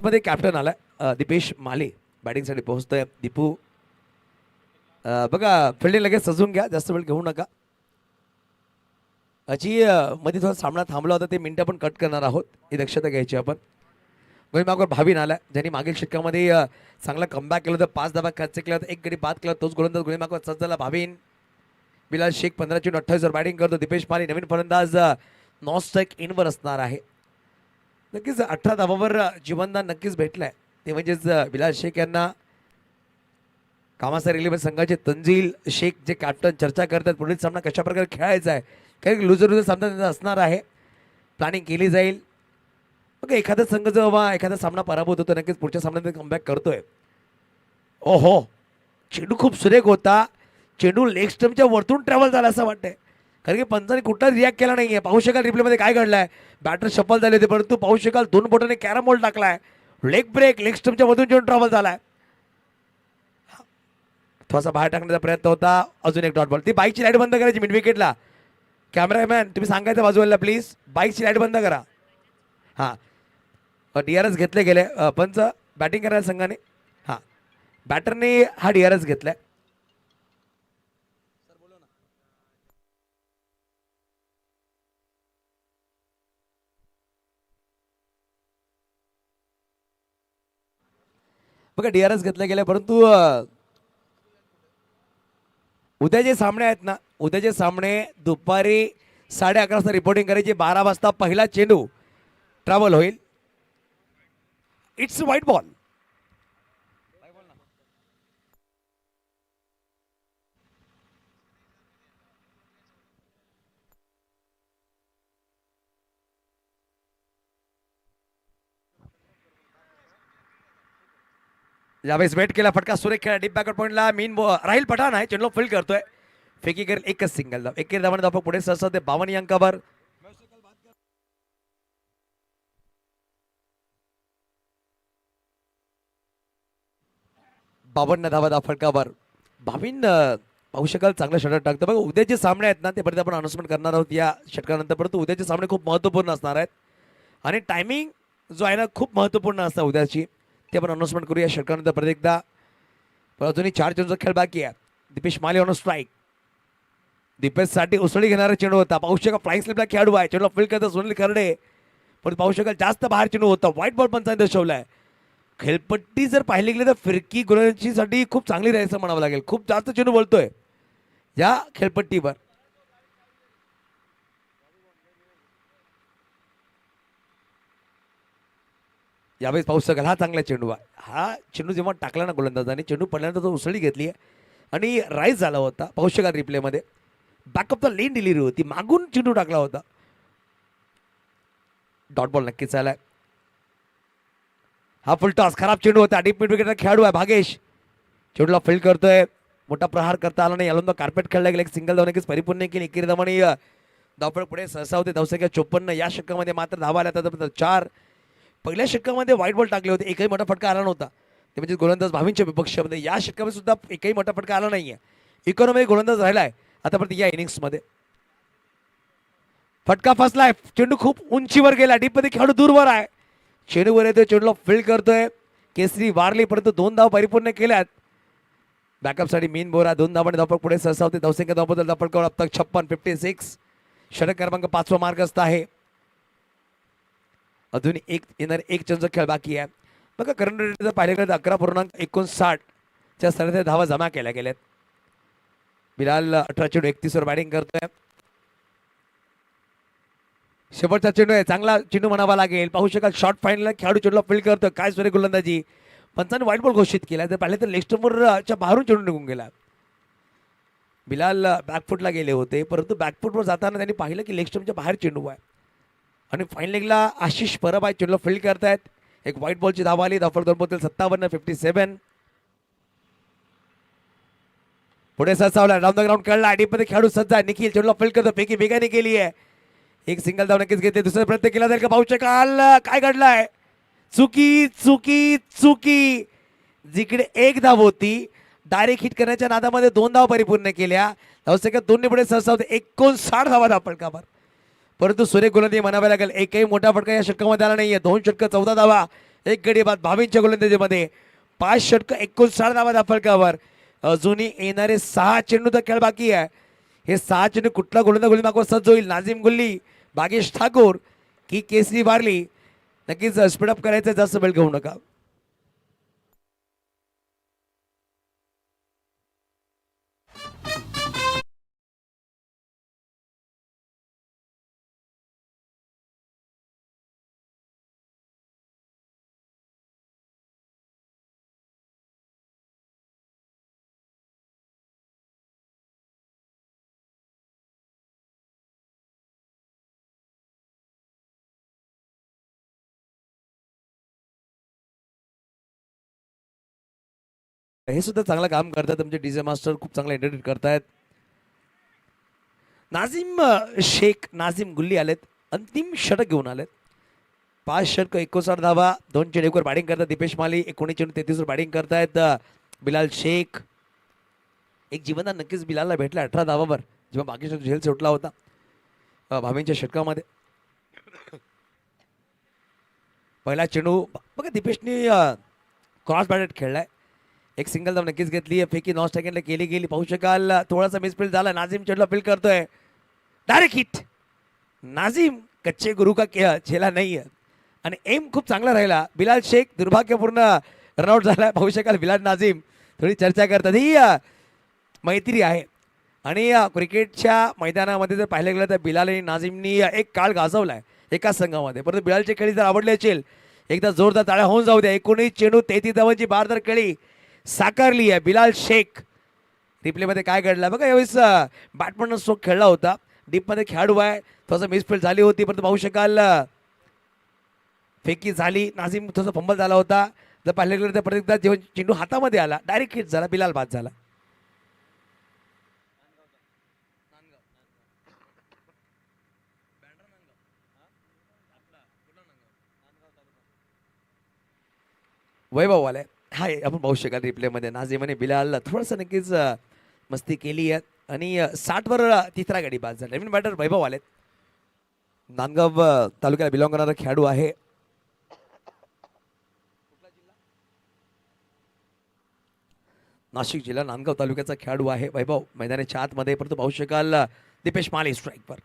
मध्ये कॅप्टन आलाय दीपेश माले, बॅटिंगसाठी पोहोचतोय. दीपू बघा फिल्डिंग लगेच सजून घ्या, जास्त वेळ घेऊ नका. अची मध्ये थोडा सामना थांबला होता, ते मिनिटं पण कट करणार आहोत, ही दक्षता घ्यायची आपण. गोलमार्गवर भावीन आला, ज्यांनी मागील षटकामध्ये चांगला कमबॅक केलं होतं. 5 धाबा खर्च केला होता, 1 गडी बाद केला. तोच गोलंदाज गोलमार्गवर सज्ज झाला भावीन. बिलाल शेख 15 चेंडू 28 वर बॅटिंग करतो. दीपेश माले नवीन फलंदाज नॉन स्ट्राईक इनवर असणार आहे. नक्कीच 18 धाबावर जीवनदान नक्कीच भेटलंय, ते म्हणजेच बिलाल शेख यांना. कामाचा रिलीवर संघाचे तंजील शेख जे कॅप्टन चर्चा करतात पुढील सामना कशा प्रकारे खेळायचा आहे, कारण लुजर सामना त्यांचा असणार आहे. प्लॅनिंग केली जाईल. मग एखादा संघ जेव्हा एखादा सामना पराभूत होतो, नक्कीच पुढच्या सामन्यात कमबॅक करतोय. ओहो, चेंडू खूप सुरेख होता. चेंडू लेग स्टम्पच्या वरतून ट्रॅव्हल झाला असं वाटतंय, कारण की पंचाने कुठला रिॲक्ट केला नाहीये. पाहू शकाल रिप्लेमध्ये काय घडलंय. बॅटर शफल झाले होते, परंतु पाहू शकाल 2 बोटाने कॅरम बॉल टाकलाय. लेग ब्रेक, लेग स्टम्पच्या मधून चेंडू ट्रॅव्हल झालाय. थोडासा बाहेर टाकण्याचा प्रयत्न होता. अजून एक डॉट बॉल. ती बाईकची लाईट बंद करायची मिड विकेटला. कॅमेरामॅन तुम्ही सांगायचं बाजूला प्लीज, बाईकची लाईट बंद करा. हां, DRS घेतले गेले. पंच बॅटिंग करायला संघाने. हां, बॅटरने हा DRS घेतलाय. बघा DRS घेतले गेले, परंतु उद्याचे सामने आहेत ना, उद्याचे सामने दुपारी 11:30 वाजता रिपोर्टिंग करायची. 12 वाजता पहिला चेंडू ट्रॅव्हल होईल. It's white ball. यावेळेस वेट केला, फटका सुरेख खेळा डीप बॅकवर्ड पॉईंटला. राहील पठाण आहे, चेंडू फील्ड करतोय. फेकी करेल एकच सिंगल धाव. 1 धावाने धाव पुढे सरसावते 52 अंकावर. धावा धाव फटकावर. भावीन पाहू शकाल चांगलं षटक टाकतं. बघा उद्याचे सामने आहेत ना, ते परत आपण अनाउन्समेंट करणार आहोत या षटकानंतर, परंतु उद्याचे सामने खूप महत्त्वपूर्ण असणार आहेत, आणि टायमिंग जो आहे ना खूप महत्त्वपूर्ण असतं उद्याची, ते आपण अनाउन्समेंट करूया षटकानंतर परत एकदा. पण अजूनही 4 चेंडूचा खेळ बाकी आहे. दीपेश माले ऑन स्ट्राईक. दीपेशसाठी उसळी घेणारा चेंडू होता. पाहू शकाल फ्लाइंग स्लिपला खेळाडू आहे, चेंडूला फील्ड करता सुनील खर्डे, पण पाहू शकाल जास्त बाहेर चेंडू होता. व्हाईट बॉल पंचाने दर्शवलाय. खेळपट्टी जर पाहिली गेली तर फिरकी गोलंदाजीसाठी खूप चांगली राहायचं म्हणावं लागेल. खूप जास्त चेंडू बोलतोय या खेळपट्टीवर. यावेळेस पाहू शकाल हा चांगला चेंडू आहे. हा चेंडू जेव्हा टाकला ना गोलंदाजाने, चेंडू पडल्यानंतर तो उसळी घेतली आहे आणि राईज झाला होता. पाहू शकाल रिप्लेमध्ये बॅकअपचा लेन डिलिव्हरी होती, मागून चेंडू टाकला होता. डॉट बॉल नक्कीच आलाय. हा फुल टॉस खराब चेंडू होता. डीप मिड विकेटचा खेळाडू आहे भागेश, चेंडूला फील्ड करतोय. मोठा प्रहार करता आला नाही. याला कार्पेट खेळला गेला. एक सिंगल धाव नक्कीच परिपूर्ण केली. एकेरी धावाने धावपळ पुढे सहसा होते. धावसंख्या 54. या षटकामध्ये मात्र धावा आल्या तर 4. पहिल्या षटकामध्ये व्हाईट बॉल टाकले होते, एकही मोठा फटका आला नव्हता. ते म्हणजे गोलंदाज भावींच्या विपक्षामध्ये. या षटकामध्ये सुद्धा एकही मोठा फटका आला नाहीये. इकॉनॉमी गोलंदाज राहिलाय आतापर्यंत या इनिंग्समध्ये. फटका फसलाय, चेंडू खूप उंचीवर गेला. डीपमध्ये खेळाडू दूरवर आहे. चेंडूवर येतोय, चेंडूला फील्ड करतोय केसरी वारली, परंतु 2 धाव परिपूर्ण केल्यात. बॅकअपसाठी मीन बोरा 2 धावांनी धावपळ पुढे सरसावते. धावसंख्या धावबद्दल धावपळ करून अब तक 56 षटक क्रमांक 5वा मार्गस्थ आहे. अजून एक चंद्र खेळ बाकी आहे. बघा करंट रेट पाहिले गेलं 11.59 च्या स्तरात धावा जमा केल्या गेल्यात. बिलाल 18 वर बॅटिंग करतोय. शेवटचा चेंडू आहे, चांगला चेंडू म्हणावा लागेल. पाहू शकाल शॉर्ट फाईनल खेळाडू चेंडूला फील्ड करतो. काय सुरेख गोलंदाजी. पंचांनी व्हाईट बॉल घोषित केला. तर पाहिले तर लेग स्टंपवरच्या बाहेरून चेंडू निघून गेला. बिलाल बॅकफुटला गेले होते, परंतु बॅकफुटवर जाताना त्यांनी पाहिलं की लेग स्टंपच्या बाहेर चेंडू आहे. आणि फाईन लेगला आशिष परब आहे, चेंडूला फील्ड करतायत. एक व्हाईट बॉलची धाव आली. धावफळ 57. पुढे सरसावला, डाऊन द ग्राउंड कळला. अडीमध्ये खेळाडू सज्ज आहे. निखिल चेंडूला फील्ड करतो. पैकी वेगाने केली आहे. एक सिंगल धाव नक्कीच घेते. दुसरा प्रयत्न केला जाईल का पाहू शकाल. काय घडलाय. चुकी चुकी चुकी. जिकडे एक धाव होती, डायरेक्ट हिट करण्याच्या नादामध्ये 2 धाव परिपूर्ण केल्या. धावसंख्या 2 पुढे सरसावते. 59 धावा धावपळकावर. परंतु सूर्य गोलंदाजी म्हणावे लागेल. एकही मोठा फटका या षटकामध्ये आला नाहीये. 2 षटक 14 धावा, 1 गडी बाद 22च्या गोलंदाजीमध्ये. 5 षटक 59 धावा धावपळकावर. अजूनही येणारे 6 चेंडूचा खेळ बाकी आहे. हे 6 चेंडू कुठला गोलंदाज गोली मागवर सज्ज होईल. नाझीम गुल्ली, भागेश ठाकूर की केसरी वारली. नक्कीच स्पीडअप करायचं, जास्त वेळ घेऊ नका. हे सुद्धा चांगलं काम करतात. तुमचे डीजे मास्टर खूप चांगलं एंटरटेन करतायत. नाझीम शेख, नाझीम गुल्ली आलेत. अंतिम षटक घेऊन आलेत. 5 षटक 59 धावा, 2 चेंडूवर बॅटिंग करतात. दीपेश माली 19 चेंडू 33 वर बॅटिंग करतायत. बिलाल शेख एक जीवनदान नक्कीच बिलालला भेटला 18 धावावर, जेव्हा बाकीचा झेल सुटला होता भावेंच्या षटकामध्ये. पहिला चेंडू बघा दीपेशने क्रॉस बॅटेड खेळलाय. एक सिंगल धाव नक्कीच घेतली. फेकी 9 सेकंडला केली गेली. पाहू शकाल थोडासा मिसफील्ड झाला. नाझीम चेंडूला फील्ड करतोय. Direct hit. नाझीम कच्चे गुरु का चेला नाही आहे आणि एम खूप चांगला राहिला. बिलाल शेख दुर्भाग्यपूर्ण रनआउट झाला. पाहू शकाल बिलाल नाझीम थोडी चर्चा करतात. ही मैत्री आहे आणि क्रिकेटच्या मैदानामध्ये जर पाहिलं गेलं तर बिलाल आणि नाझीमनी एक काळ गाजवलाय एका संघामध्ये. परंतु बिलालची खेळी जर आवडली असेल एकदा जोरदार टाळ्या होऊन जाऊ द्या. 19 चेंडू 33 धावांची बारदार खेळी साकारली आहे. बिलाल शेख रिप्लेमध्ये काय घडलं बघा. यावेळेस बॅटमन स्ट्रोक खेळला होता. डीपमध्ये खेळाडू आहे. थोडंसं मिसफील्ड झाली होती, परंतु पाहू शकाल फेकी झाली. नाझीम थोडासा फंबल झाला होता. जर पाहिलं गेलं तर परत एकदा जेव्हा चेंडू हातामध्ये आला डायरेक्ट हिट झाला. बिलाल बाद झाला. वैभव आलाय. हाय आपण पाहू शकाल रिप्लेमध्ये नाझीम आणि बिलाल थोडंसं नक्कीच मस्ती केली आहे आणि 60 वर तिसरा गडी बाद झाला. नवीन बॅटर वैभव आलेत. नांदगाव तालुक्याला बिलॉंग करणारा खेळाडू आहे. नाशिक जिल्हा नांदगाव तालुक्याचा खेळाडू आहे वैभव. मैदानाच्या आतमध्ये परंतु पाहू शकाल दीपेश माली स्ट्राईकवर.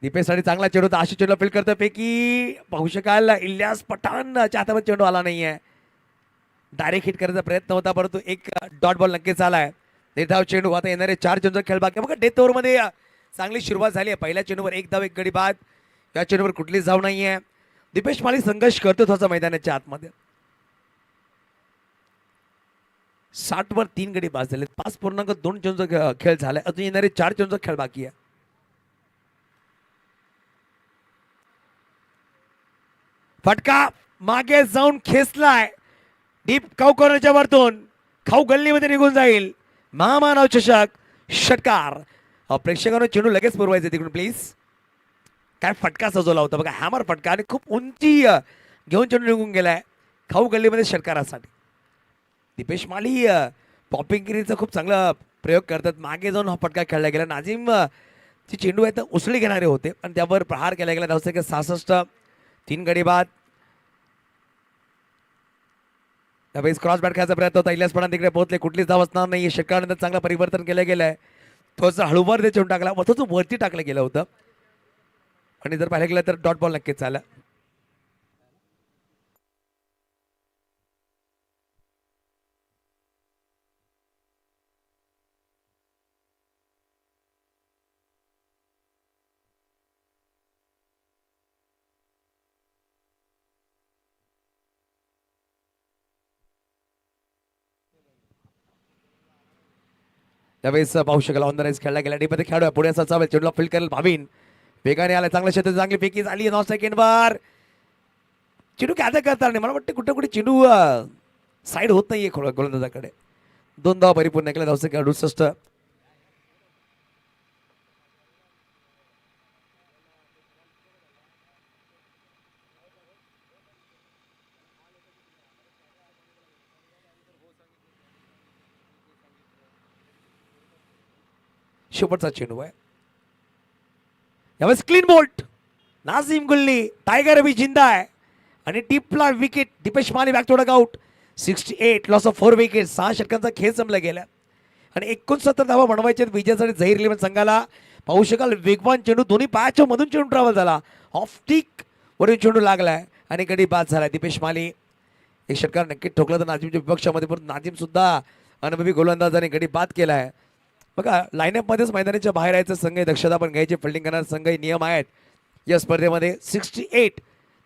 दीपेशसाठी चांगला चेंडू होता. आशिष चेंडूला फील्ड करतो. पैकी पाहू शकाल इलियास पठाणच्या हातामध्ये चेंडू आला नाहीये. डायरेक्ट हिट करायचा प्रयत्न होता, परंतु एक डॉट बॉल नक्कीच आलाय. धाव चेंडू. आता येणारे 4 चेंडूचा खेळ बाकी बघा. डेथ ओव्हरमध्ये चांगली सुरुवात झाली आहे. पहिल्या चेंडूवर 1 धाव 1 गडी बाद. या चेंडूवर कुठलीच धाव नाहीये. दीपेश माली संघर्ष करतो थोडासा मैदानाच्या आतमध्ये. 60 वर 3 गडी बाद झाले. 5.2 चेंडूचा खेळ झालाय. अजून येणारे 4 चेंडूचा खेळ बाकी आहे. फटका मागे जाऊन खेचलाय. डीप काऊ कॉर्नरच्या वरतून खाऊ गल्लीमध्ये निघून जाईल. महामानव चषक षटकार. प्रेक्षकांना चेंडू लगेच पुरवायचे तिकडून प्लीज. काय फटका सजवला होता बघा. हॅमर फटका आणि खूप उंची घेऊन चेंडू निघून गेलाय खाऊ गल्लीमध्ये षटकारासाठी. दीपेश माली पॉपिंग खूप चांगला प्रयोग करतात. मागे जाऊन हा फटका खेळला गेला. नाझीम ची चेंडू आहे तर उसळी घेणारे होते आणि त्यावर प्रहार केला गेला. धावसंख्या 66. 3 गडी बाद. त्यावेळेस क्रॉस बॅट खेळायचा प्रयत्न होता. इलियास पठाण तिकडे पोहोचले. कुठलीच धाव असणार नाही. षटकानंतर चांगलं परिवर्तन केलं गेलंय. थोडंसं हळूवार ते चेंडू टाकला. थोडंसं वरती टाकलं गेलं होतं आणि जर पाहिलं गेलं तर डॉट बॉल नक्कीच झाला. त्यावेळेस पाहू शकाल ऑन द राईज खेळला गेला. डीपमध्ये खेळाडू पुढे असा चावेल. चेंडूला फील्ड करेल भाविन. वेगाने आला. चांगल्या क्षेत्रात चांगली फेकी झाली. 9 सेकंड वर चेंडू काय करता नाही. मला वाटतं कुठे कुठे चेंडू साईड होत नाहीये गोलंदाजाकडे. 2 धावा परिपूर्ण केल्या. 68. शेवटचा चेंडू आहे. यावेळेस क्लीन बोल्ट. नाझीम गुल्ली. टायगर अभी जिंदा आहे आणि टिपला wicket. Deepesh Mali back to out. 68 loss of 4 wicket. 6 षटकांचा खेळ संपला गेला आणि 69 धावा बनवायचे विजयासाठी झहीर इलेव्हन संघाला. पाहू शकाल वेगवान चेंडू दोन्ही पायाच्या मधून चेंडू ट्रॅव्हल झाला. ऑफ टिक वरून चेंडू लागलाय आणि गडी बाद झाला. दीपेश माली एक षटकार नक्की ठोकला तर नाझीमच्या विपक्षामध्ये परंतु नाझीम सुद्धा अनुभवी गोलंदाजाने गडी बाद केलाय. बघा लाईनअप मध्येच मैदानाच्या बाहेर यायचं संघ आहे. दक्षता पण घ्यायची. फिल्डिंग करणारे संघ नियम आहेत या स्पर्धेमध्ये. 68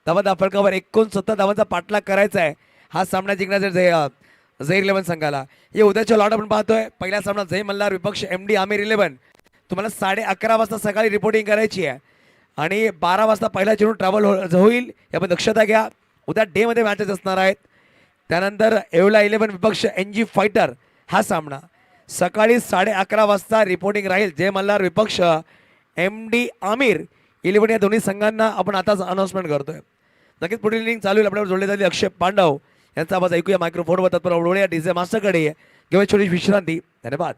धावा फलकावर 69 धावांचा पाठलाग करायचा आहे. हा सामना जिंकण्याचा झहीर इलेव्हन संघाला. हे उद्याच्या लॉट आपण पाहतोय. पहिला सामना जय मल्हार विपक्ष MD आमिर 11. तुम्हाला 11:30 वाजता सकाळी रिपोर्टिंग करायची आहे आणि 12 वाजता पहिला चेंडू ट्रॅव्हल होईल. यामध्ये दक्षता घ्या. उद्या डे मध्ये मॅचेस असणार आहेत. त्यानंतर येवला 11 विपक्ष NG फायटर हा सामना सकाळी 11:30 वाजता रिपोर्टिंग राहील. जय मल्हार विपक्ष MD आमिर 11 या दोन्ही संघांना आपण आताच अनाउन्समेंट करतोय. नक्कीच पुढील इनिंग चालू होईल. आपल्यावर जोडले झाले अक्षय पांडव यांचा आवाज ऐकूया मायक्रोफोनवर. तत्पर वळूया डीजे मास्टरकडे. घेऊया छोटी विश्रांती. धन्यवाद.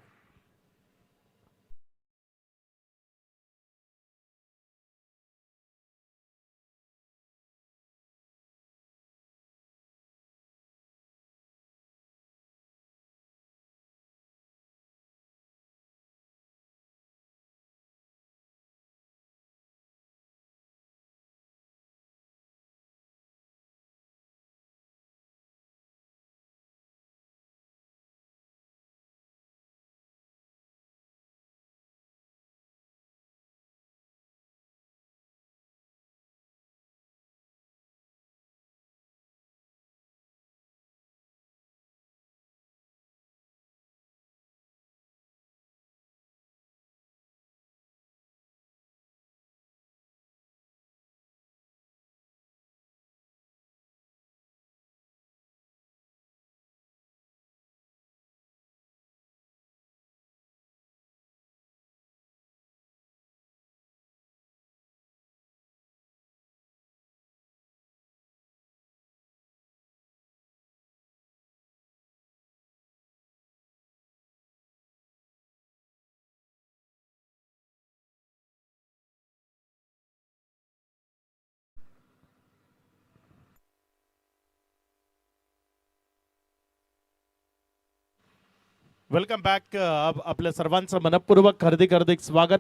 Welcome back. आपल्या सर्वांचं मनपूर्वक हार्दिक स्वागत.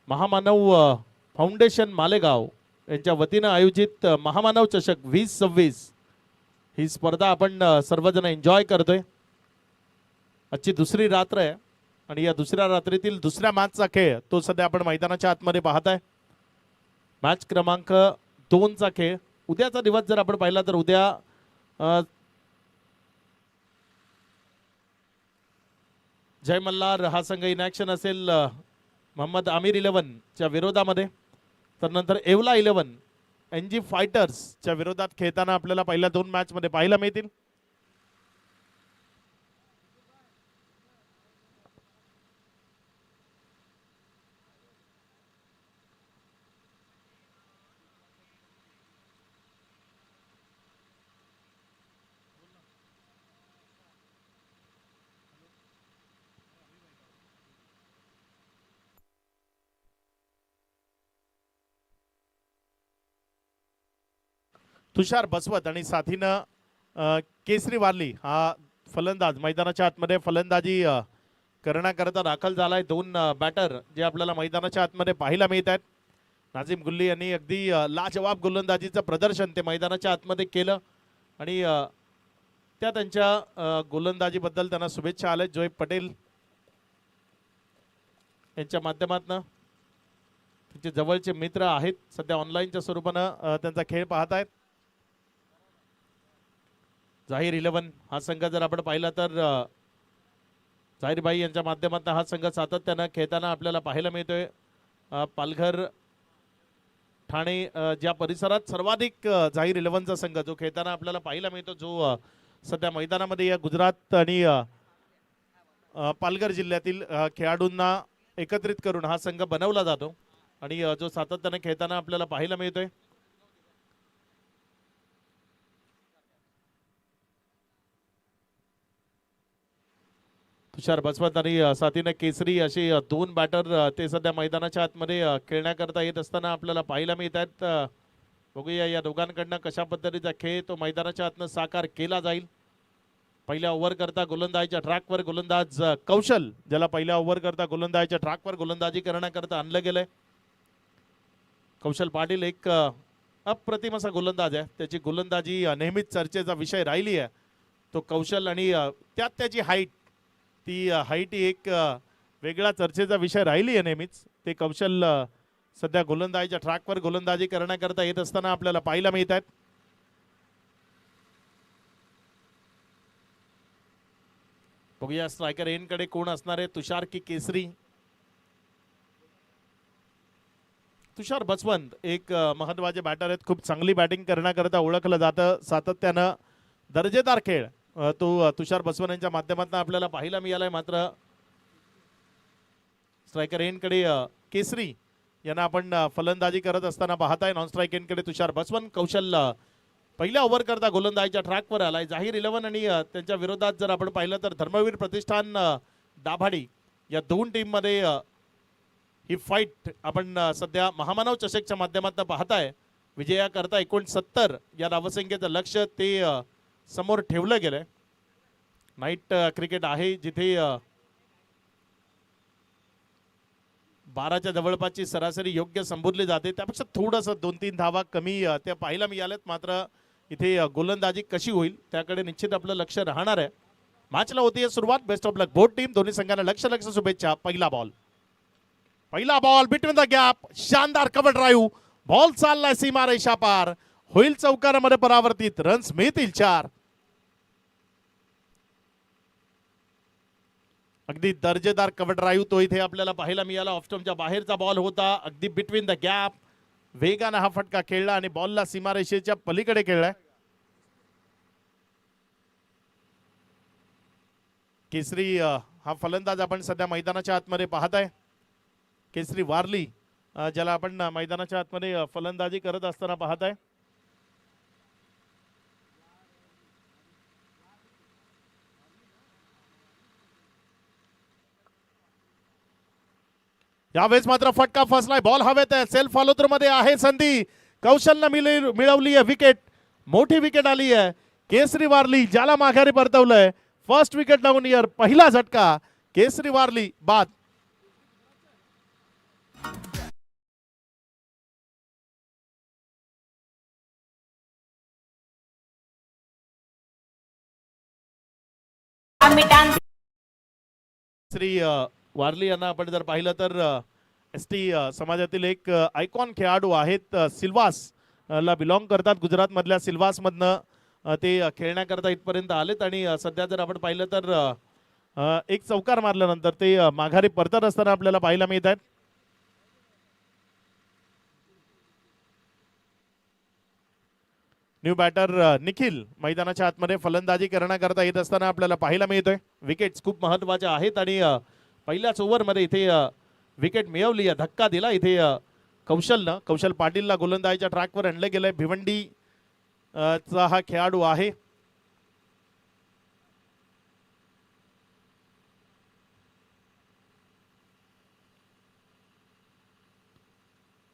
महामानव फाउंडेशन मालेगाव यांच्या वतीनं आयोजित महामानव चषक 2026 ही स्पर्धा आपण सर्वजण एन्जॉय करतोय. आजची दुसरी रात्र आहे आणि या दुसऱ्या रात्रीतील दुसऱ्या मॅचचा खेळ तो सध्या आपण मैदानाच्या आतमध्ये पाहताय. मॅच क्रमांक 2चा खेळ. उद्याचा दिवस जर आपण पाहिला तर उद्या जय मल्हार हा संघ इन ॲक्शन असेल मोहम्मद आमिर 11 च्या विरोधामध्ये. तर नंतर येवला 11 NG फायटर्सच्या विरोधात खेळताना आपल्याला पहिल्या 2 मॅच मध्ये पाहायला मिळतील. तुषार बसवत आणि साथीनं केसरी वारली हा फलंदाज मैदानाच्या आतमध्ये फलंदाजी करण्याकरता दाखल झालाय. दोन बॅटर जे आपल्याला मैदानाच्या आतमध्ये पाहायला मिळत आहेत. नाझीम गुल्ली यांनी अगदी लाजवाब गोलंदाजीचं प्रदर्शन ते मैदानाच्या आतमध्ये केलं आणि त्या त्यांच्या गोलंदाजीबद्दल त्यांना शुभेच्छा आल्या. जोएब पटेल यांच्या माध्यमातून त्यांचे जवळचे मित्र आहेत, सध्या ऑनलाईनच्या स्वरूपानं त्यांचा खेळ पाहत आहेत. जाहीर 11 हा संघ जर आपण पाहिला तर जाहीरबाई यांच्या माध्यमातून हा संघ सातत्यानं खेळताना आपल्याला पाहायला मिळतोय. पालघर ठाणे ज्या परिसरात सर्वाधिक जाहीर 11चा संघ जो खेळताना आपल्याला पाहायला मिळतो, जो सध्या मैदानामध्ये या गुजरात आणि पालघर जिल्ह्यातील खेळाडूंना एकत्रित करून हा संघ बनवला जातो आणि जो सातत्याने खेळताना आपल्याला पाहायला मिळतोय. तुषार बसवत आणि साथीने केसरी असे दोन बॅटर ते सध्या मैदानाच्या आतमध्ये खेळण्याकरता येत असताना आपल्याला पाहायला मिळत आहेत. बघूया या दोघांकडनं कशा पद्धतीचा खेळ तो मैदानाच्या आतनं साकार केला जाईल. पहिल्या ओव्हर करता गोलंदाजीच्या ट्रॅकवर गोलंदाज कौशल, ज्याला पहिल्या ओव्हर करता गोलंदाजीच्या ट्रॅकवर गोलंदाजी करण्याकरता आणलं गेलंय. कौशल पाटील एक अप्रतिम असा गोलंदाज आहे. त्याची गोलंदाजी नेहमीच चर्चेचा विषय राहिली आहे. तो कौशल आणि त्यात त्याची हाईट, ती हाईट ही एक वेगळा चर्चेचा विषय राहिली आहे नेहमीच. ते कौशल सध्या गोलंदाजीच्या ट्रॅकवर गोलंदाजी करण्याकरता येत असताना आपल्याला पाहायला मिळत आहेत. बघूया स्ट्रायकर एंडकडे कोण असणार आहे, तुषार की केसरी. तुषार बसवंत एक महत्वाचे बॅटर आहेत. खूप चांगली बॅटिंग करण्याकरता ओळखलं जातं. सातत्यानं दर्जेदार खेळ तो तुषार बसवंत यांच्या माध्यमातून आपल्याला पाहायला मिळालाय. मात्र स्ट्रायकर एंडकडे केसरी यांना आपण फलंदाजी करत असताना पाहताय. नॉन स्ट्राईक एंडकडे तुषार बसवंत. कौशल पहिल्या ओव्हर करता गोलंदाजीच्या ट्रॅकवर आलाय. जाहीर 11 आणि त्यांच्या विरोधात जर आपण पाहिलं तर धर्मवीर प्रतिष्ठान दाभाडी या दोन टीम मध्ये ही फाईट आपण सध्या महामानव चषकच्या माध्यमातून पाहताय. विजयाकरता 69 या धावसंख्येचं लक्ष ते समोर ठेवलं गेलंय. नाईट क्रिकेट आहे जिथे 12च्या जवळपासची सरासरी योग्य संबोधली जाते. त्यापेक्षा थोडंसं 2-3 धावा कमी त्या पाहायला मिळाल्यात. मात्र इथे गोलंदाजी कशी होईल त्याकडे निश्चित आपलं लक्ष राहणार आहे. मॅचला होतीये सुरुवात. Best of luck both team. दोन्ही संघांना लक्ष शुभेच्छा. पहिला बॉल बिटवीन द गॅप. शानदार कव्हर ड्राईव्ह. बॉल चाललाय सीमा रेषा पार. होईल चौकारामध्ये परावर्तित. रन्स मिळतील 4. अगदी दर्जेदार कव्हर ड्राईव्ह तो इथे आपल्याला पाहायला मिळाला. ऑफस्टम्पच्या बाहेरचा बॉल होता. अगदी बिटवीन द गॅप वेगानं हा फटका खेळला आणि बॉलला सीमारेषेच्या पलीकडे खेळलाय. केसरी हा फलंदाज आपण सध्या मैदानाच्या आतमध्ये पाहताय. केसरी वारली ज्याला आपण मैदानाच्या आतमध्ये फलंदाजी करत असताना पाहताय. यावेळेस मात्र फटका फसलाय. बॉल हवेत आहे. सेल्फ फॉलो थ्रू मध्ये आहे संधी. कौशलनं मिळवली आहे विकेट. मोठी विकेट आली आहे. केसरी वारली ज्याला माघारी परतवलंय. First wicket down here. पहिला झटका. केसरी वारली बाद. केसरी वारली यांना आपण जर पाहिलं तर एसटी समाजातील एक आयकॉन खेळाडू आहेत. सिल्वास ला बिलॉंग करतात. गुजरात मधल्या सिल्वास मधनं ते खेळण्याकरता इथपर्यंत आलेत आणि सध्या जर आपण पाहिलं तर एक चौकार मारल्यानंतर ते माघारी परतत असताना आपल्याला पाहायला मिळत आहेत. न्यू बॅटर निखिल मैदानाच्या आतमध्ये फलंदाजी करण्याकरता येत असताना आपल्याला पाहायला मिळतोय. विकेट्स खूप महत्वाच्या आहेत आणि पहिल्याच ओव्हरमध्ये इथे विकेट मिळवली. धक्का दिला इथे कौशलनं. कौशल पाटीलला गोलंदाजीच्या ट्रॅकवर आणलं गेलंय. भिवंडी चा हा खेळाडू आहे.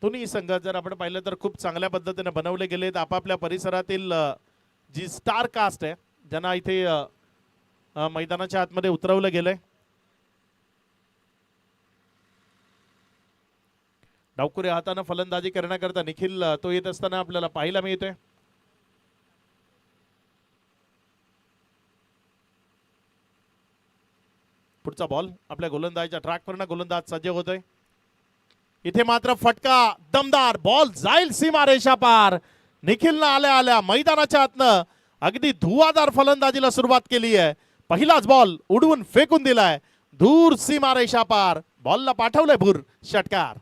दोन्ही संघ जर आपण पाहिलं तर खूप चांगल्या पद्धतीने बनवले गेलेत. आपापल्या परिसरातील जी स्टार कास्ट आहे ज्यांना इथे मैदानाच्या आतमध्ये उतरवलं गेलंय. डावकुरे हातानं फलंदाजी करण्याकरता निखिल तो येत असताना आपल्याला पाहायला मिळतोय. पुढचा बॉल आपल्या गोलंदाजीच्या ट्रॅकवरनं गोलंदाज सज्ज होतोय. इथे मात्र फटका दमदार बॉल जाईल सीमारेषा पार. निखिलनं आल्या आल्या मैदानाच्या आतनं अगदी धुवाधार फलंदाजीला सुरुवात केली आहे. पहिलाच बॉल उडवून फेकून दिलाय दूर सीमारेषा पार. बॉलला पाठवलंय भूर षटकार.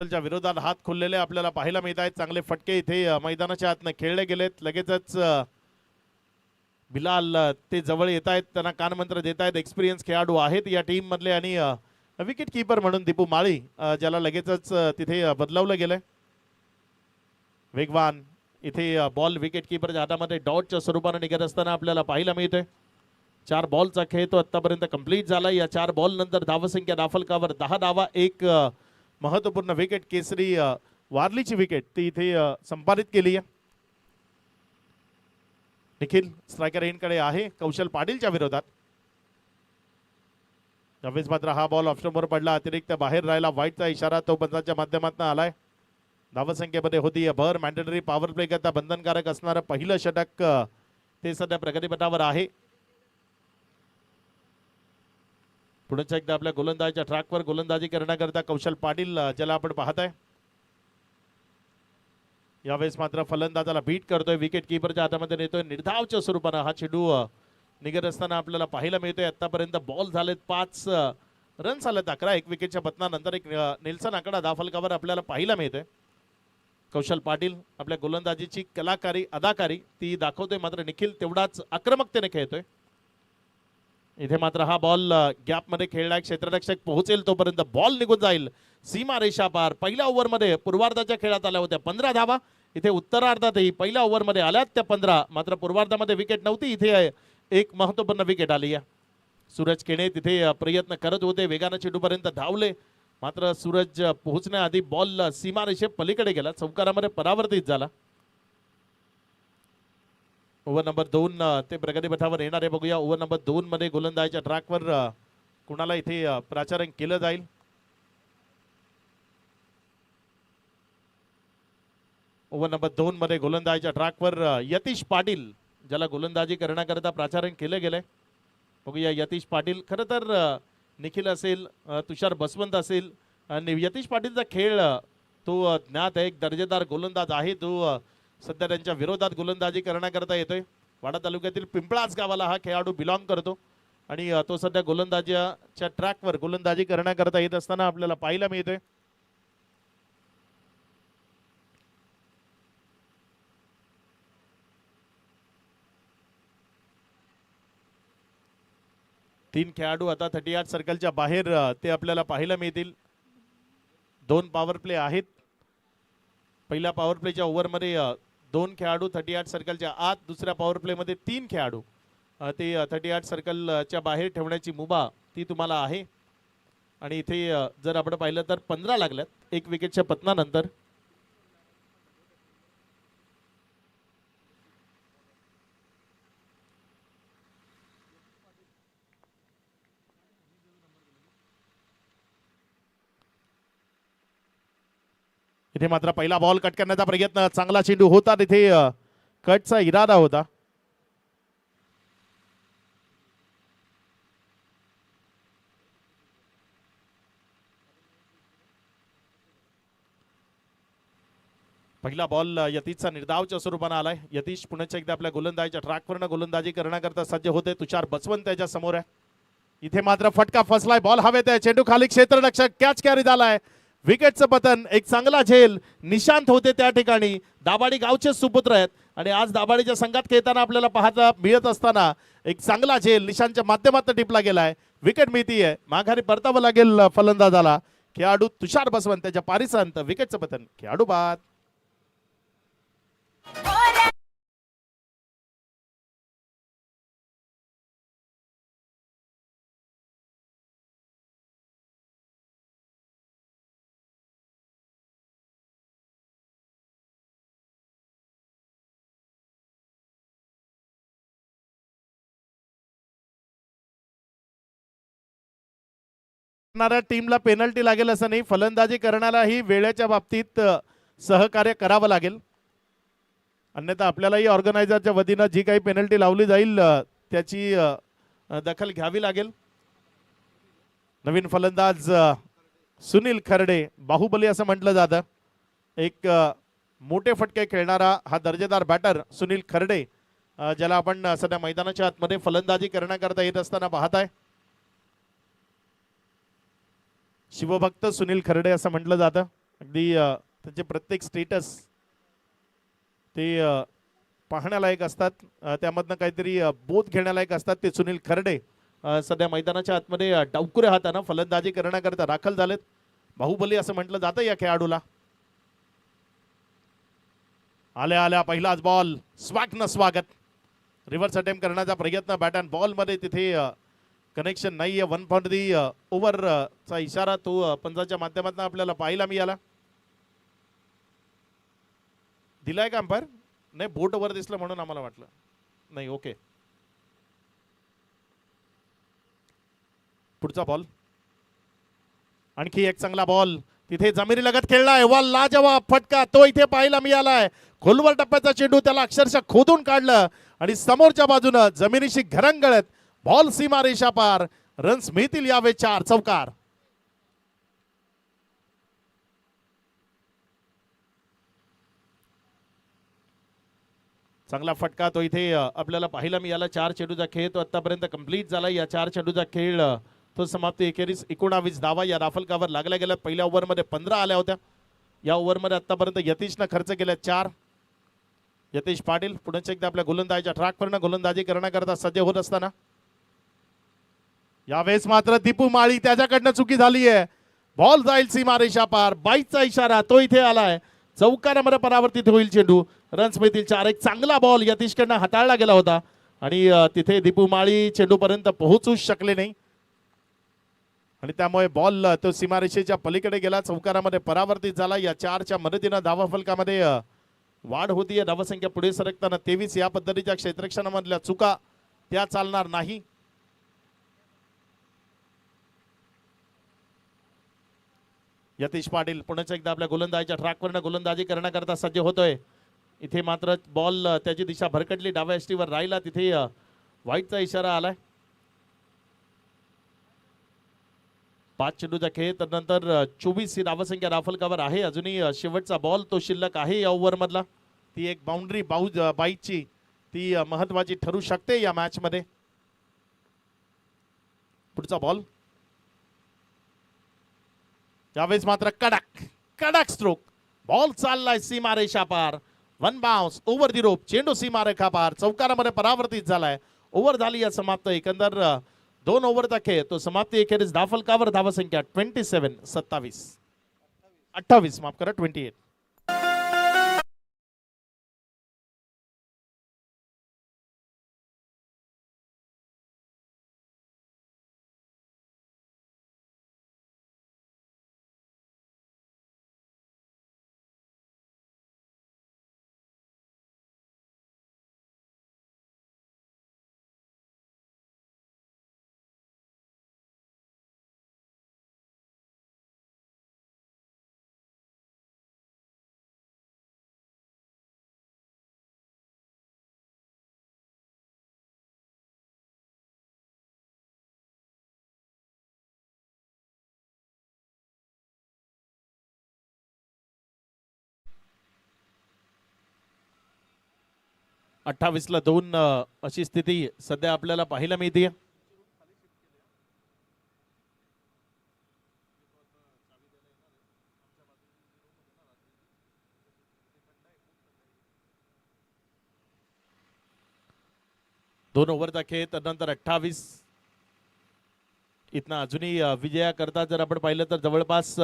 च्या विरोधात हात खुललेले आपल्याला पाहायला मिळत आहेत. चांगले फटके इथे मैदानाच्या आतनं खेळले गेलेत. लगेचच बिलाल ते जवळ येत आहेत, त्यांना कानमंत्र देत आहेत. एक्सपिरियन्स खेळाडू आहेत या टीम मधले आणि विकेट कीपर म्हणून दीपू माळी ज्याला लगेचच तिथे बदलावलं गेलंय. वेगवान इथे बॉल विकेट कीपरच्या हातामध्ये डॉटच्या स्वरूपाने निघत असताना आपल्याला पाहायला मिळतोय. 4 बॉलचा खेळ तो आतापर्यंत कंप्लीट झाला. या 4 बॉल नंतर धावसंख्या दाफलकावर 10 धावा. एक महत्वपूर्ण विकेट केसरी वारलीची विकेट ती इथे संपादित केली आहे. निखिल स्ट्रायकर एंडकडे आहे कौशल पाटीलच्या विरोधात. यावेळेस मात्र हा बॉल ऑप्शनवर पडला. अतिरिक्त बाहेर राहिला. वाईटचा इशारा तो पंचाच्या माध्यमातून आलाय. धावसंख्येमध्ये होती भर. मॅन्डेटरी पॉवर प्ले करता बंधनकारक असणारं पहिलं षटक ते सध्या प्रगतीपथावर आहे. पुढच्या एकदा आपल्या गोलंदाजीच्या ट्रॅकवर गोलंदाजी करण्याकरता कौशल पाटील ज्याला आपण पाहताय. यावेळेस मात्र फलंदाजाला बीट करतोय. विकेट कीपरच्या हातामध्ये नेतोय. निर्धावच्या स्वरूपानं हा चेंडू निघत असताना आपल्याला पाहायला मिळतोय. आतापर्यंत बॉल झालेत 5 रन्स आलेत 11. एक विकेटच्या पतनानंतर एक नेल्सन आकडा दाफलकावर आपल्याला पाहायला मिळतोय. कौशल पाटील आपल्या गोलंदाजीची कलाकारी अदाकारी ती दाखवतोय. मात्र निखिल तेवढाच आक्रमकतेने खेळतोय. इथे मात्र हा बॉल गॅपमध्ये खेळलाय. क्षेत्ररक्षक पोहोचेल तोपर्यंत बॉल निघून जाईल सीमारेषा पार. पहिल्या ओव्हरमध्ये पूर्वार्धाच्या खेळात आल्या होत्या 15 धावा. इथे उत्तरार्धातही पहिल्या ओव्हरमध्ये आल्यात त्या 15. मात्र पूर्वार्धामध्ये विकेट नव्हती. इथे एक महत्वपूर्ण विकेट आली आहे. सूरज केणे तिथे प्रयत्न करत होते. वेगानं चेंडूपर्यंत धावले. मात्र सूरज पोहोचण्याआधी बॉल सीमारेषे पलीकडे गेला. चौकारामध्ये परावर्तित झाला. ओव्हर नंबर 2 ते प्रगतीपथावर येणार आहे. बघूया ओव्हर नंबर 2 मध्ये गोलंदाजीच्या ट्रॅकवर कुणाला इथे प्राचारण केलं जाईल. ओव्हर नंबर 2 मध्ये गोलंदाजीच्या ट्रॅकवर यतीश पाटील ज्याला गोलंदाजी करण्याकरता प्राचारण केलं गेलंय. बघूया यतीश पाटील. खरं तर निखिल असेल, तुषार बसवंत असेल आणि यतीश पाटीलचा खेळ तो ज्ञात आहे. एक दर्जेदार गोलंदाज आहे. तो सध्या त्यांच्या विरोधात गोलंदाजी करण्याकरता येतोय. वाडा तालुक्यातील पिंपळाच गावाला हा खेळाडू बिलॉंग करतो आणि तो सध्या गोलंदाजीच्या ट्रॅकवर गोलंदाजी करण्याकरता येत असताना आपल्याला पाहायला मिळतोय. तीन खेळाडू आता 38 सर्कलच्या बाहेर ते आपल्याला पाहायला मिळतील. 2 पॉवर प्ले आहेत. पहिल्या पॉवर प्लेच्या ओव्हरमध्ये 2 खेळाडू 38 सर्कलच्या आत. दुसऱ्या पॉवर प्ले मध्ये 3 खेळाडू ते 38 सर्कलच्या बाहेर ठेवण्याची मुभा ती तुम्हाला आहे. आणि इथे जर आपण पाहिलं तर 15 लागल्यात एक विकेटच्या पतनानंतर. इथे मात्र पहिला बॉल कट करण्याचा प्रयत्न. चांगला चेंडू होता. तिथे कटचा इरादा होता. पहिला बॉल यतीशचा निर्धावच्या स्वरूपाने आलाय. यतीश पुन्हा एकदा आपल्या गोलंदाजीच्या ट्रॅकवरनं गोलंदाजी करण्याकरता सज्ज होते. तुषार बसवंत त्याच्या समोर आहे. इथे मात्र फटका फसलाय. बॉल हवेत आहे. चेंडू खाली क्षेत्ररक्षक कॅच कॅरी झालाय. विकेटचं पतन. एक चांगला झेल. निशांत होते त्या ठिकाणी. दाभाडी गावचे सुपुत्र आहेत आणि आज दाभाडीच्या संघात खेळताना आपल्याला पाहायला मिळत असताना एक चांगला झेल निशांतच्या माध्यमातून टिपला गेलाय. विकेट मिळतीये. माघारी परतावं लागेल फलंदाजाला. खेळाडू तुषार बसवंत त्याच्या पारिसंत विकेटचं पतन. खेळाडू बाद. टीमला पेनल्टी लागेल असं नाही, फलंदाजी करण्यालाही वेळेच्या बाबतीत सहकार्य करावं लागेल. अन्यथा आपल्यालाही ऑर्गनायझरच्या वतीनं जी काही पेनल्टी लावली जाईल त्याची दखल घ्यावी लागेल. नवीन फलंदाज सुनील खर्डे, बाहुबली असं म्हटलं जातं. एक मोठे फटके खेळणारा हा दर्जेदार बॅटर सुनील खर्डे, ज्याला आपण सध्या मैदानाच्या आतमध्ये फलंदाजी करण्याकरता येत असताना पाहताय. शिवभक्त सुनील खर्डे असं म्हटलं जातं. अगदी त्यांचे प्रत्येक स्टेटस ते पाहण्यालायक असतात, त्यामधनं काहीतरी बोध घेण्यालायक असतात. ते सुनील खर्डे सध्या मैदानाच्या आतमध्ये डावकुऱ्या हातानं फलंदाजी करण्याकरता दाखल झालेत. बाहुबली असं म्हटलं जातं या खेळाडूला. आल्या आल्या पहिलाच बॉल, स्वागत स्वागत. रिव्हर्स अटेम्प्ट करण्याचा प्रयत्न, बॅट अँड बॉल मध्ये तिथे कनेक्शन नाहीये. 1 पॉइंट दी ओव्हर चा इशारा तो पंचाच्या माध्यमातून आपल्याला पाहायला मिळाला. दिलाय का अंपायर? नाही, बोट वर दिसलं म्हणून आम्हाला वाटलं. नाही, ओके. पुढचा बॉल, आणखी एक चांगला बॉल तिथे जमिनी लगत खेळलाय. वा लाजवाब फटका तो इथे पाहायला मिळालाय. खोलवर टप्प्याचा चेंडू, त्याला अक्षरशः खोदून काढलं आणि समोरच्या बाजूनं जमिनीशी घरंगळत बॉल सीमा रेषा पार. रन्स मिळतील यावे 4. चौकार. चांगला फटका तो इथे आपल्याला पाहायला मिळाला. 4 चेंडूचा खेळ तो आतापर्यंत कंप्लीट झाला. या 4 चेंडूचा खेळ तो समाप्ती. एकेरीस 19 धावा या राफलकावर लागल्या गेल्या. पहिल्या ओव्हरमध्ये 15 आल्या होत्या. या ओव्हरमध्ये आतापर्यंत यतीशनं खर्च केल्या 4. यतीश पाटील पुढे एकदा आपल्या गोलंदाजीच्या ट्रॅकवरनं गोलंदाजी करण्याकरता सज्ज होत असताना यावेळेस मात्र दीपू माळी, त्याच्याकडनं चुकी झाली आहे. बॉल जाईल सीमारेषा पार. 22चा इशारा तो इथे आलाय. चौकारामध्ये परावर्तित होईल चेंडू. रन्स मिळतील 4. एक चांगला बॉल यतीशकडनं हाताळला गेला होता आणि तिथे दीपू माळी चेंडूपर्यंत पोहोचूच शकले नाही आणि त्यामुळे बॉल तो सीमारेषेच्या पलीकडे गेला. चौकारामध्ये परावर्तित झाला. या 4च्या मदतीनं धावा फलकामध्ये वाढ होतीये. धावसंख्या पुढे सरकताना 23. या पद्धतीच्या क्षेत्ररक्षणामधल्या चुका त्या चालणार नाही. यतीश पाटील पुन्हा एकदा आपल्या गोलंदाजीच्या ट्रॅकवरनं गोलंदाजी करण्याकरता सज्ज होतोय. इथे मात्र बॉल त्याची दिशा भरकटली, डाव्या यष्टीवर राहिला. तिथे वाईटचा इशारा आलाय. 5 चेंडूचा खेळ, त्यानंतर 24 ही धावसंख्या राफलकावर आहे. अजूनही शेवटचा बॉल तो शिल्लक आहे या ओव्हर मधला. ती एक बाउंड्री बाईची ती महत्वाची ठरू शकते या मॅच मध्ये. पुढचा बॉल यावेळेस मात्र कडक कडक स्ट्रोक. बॉल चाललाय सीमारेषा पार. 1 बाउन्स ओव्हर दी रोप. चेंडू सीमारेखा पार. चौकारामध्ये परावर्तित झालाय. ओव्हर झाली या समाप्त. एकंदर 2 ओव्हरचा खेळ तो समाप्ती. एखेरीस धावफलकावर धावसंख्या 28 माफ करा 28. ला 2 अशी स्थिती सध्या आपल्याला पाहायला मिळते. दोन ओव्हरचा खेळ, त्यानंतर 28. इथनं अजूनही विजयाकरता जर आपण पाहिलं तर जवळपास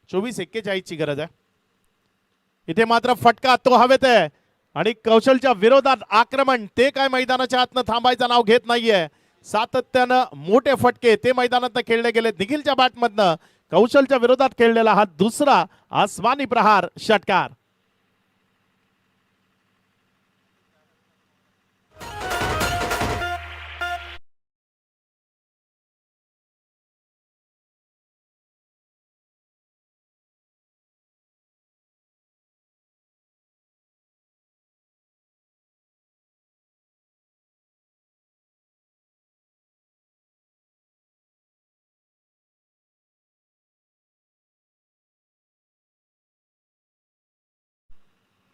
24-41 ची गरज आहे. इथे मात्र फटका तो हवेत आहे आणि कौशलच्या विरोधात आक्रमण ते काय मैदानाच्या आतनं थांबायचं नाव घेत नाहीये. सातत्यानं मोठे फटके ते मैदानात खेळले गेले. निखिलच्या बॅटमधनं कौशलच्या विरोधात खेळलेला हा दुसरा आसमानी प्रहार षटकार.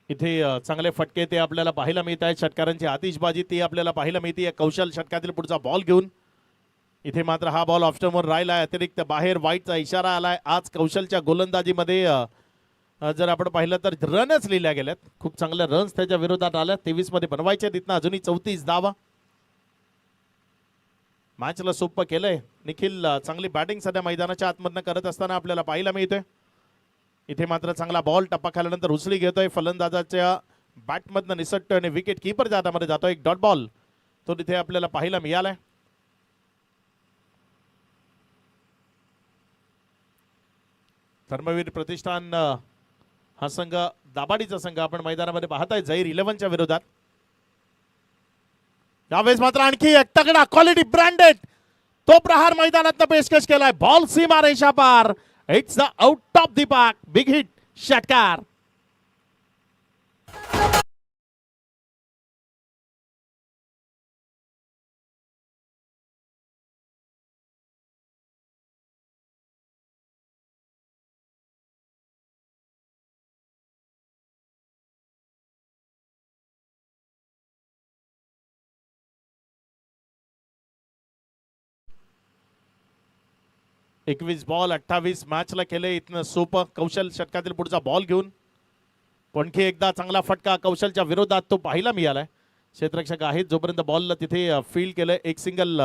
इथे चांगले फटके ते आपल्याला पाहायला मिळत आहेत. षटकारांची आतिषबाजी ती आपल्याला पाहायला मिळते. कौशल षटकातील पुढचा बॉल घेऊन इथे मात्र हा बॉल ऑफस्टमवर राहिलाय. अतिरिक्त बाहेर वाईटचा इशारा आलाय. आज कौशलच्या गोलंदाजीमध्ये जर आपण पाहिलं तर रनच लिहिल्या गेल्यात. खूप चांगल्या रन्स त्याच्या विरोधात आल्या. 23 मध्ये बनवायचे तिथनं अजूनही 34 धावा. मॅचला सोपं केलंय. निखिल चांगली बॅटिंग सध्या मैदानाच्या आतमधनं करत असताना आपल्याला पाहायला मिळतोय. इथे मात्र चांगला बॉल टप्पा खाल्यानंतर उचली घेतोय. फलंदाजाच्या बॅटमधनं निसटतोय आणि विकेट कीपरच्या हातामध्ये जातोय. एक डॉट बॉल तो तिथे आपल्याला पाहायला मिळालाय. धर्मवीर प्रतिष्ठान हा संघ दाबाडीचा संघ आपण मैदानामध्ये पाहताय झैर 11च्या विरोधात. यावेळेस मात्र आणखी एक तगडा क्वालिटी ब्रँडेड तो प्रहार मैदानात पेशकश केलाय. बॉल सीमा रेषा पार. It's the out of the park. Big hit षटकार. एकवीस बॉल 28 मॅचला केले. इथनं सोपं कौशल षटकातील पुढचा बॉल घेऊन आणखी एकदा चांगला फटका कौशलच्या विरोधात तो पाहायला मिळालाय. क्षेत्ररक्षक आहेत जोपर्यंत बॉलला तिथे फील्ड केलं. एक सिंगल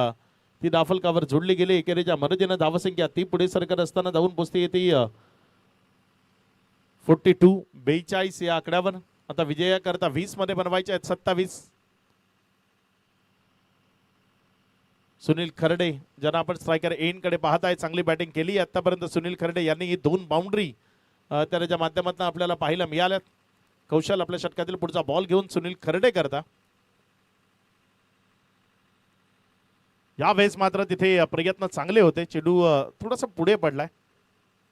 ती दाफलकावर जोडली गेली. एकेरीच्या मर्जीनं धावसंख्या ती पुढे सरकत असताना जाऊन पोचते येते 42 या आकड्यावर. आता विजयाकरता 20 मध्ये बनवायचे आहेत 27. सुनील खर्डे ज्यांना आपण स्ट्रायकर एन कडे पाहताय. चांगली बॅटिंग केली आतापर्यंत सुनील खर्डे यांनी ही 2 बाउंड्री त्याच्या माध्यमातून आपल्याला पाहायला मिळाल्यात. कौशल आपल्या षटकातील पुढचा बॉल घेऊन सुनील खर्डे करता. यावेळेस मात्र तिथे प्रयत्न चांगले होते. चेडू थोडासा पुढे पडलाय.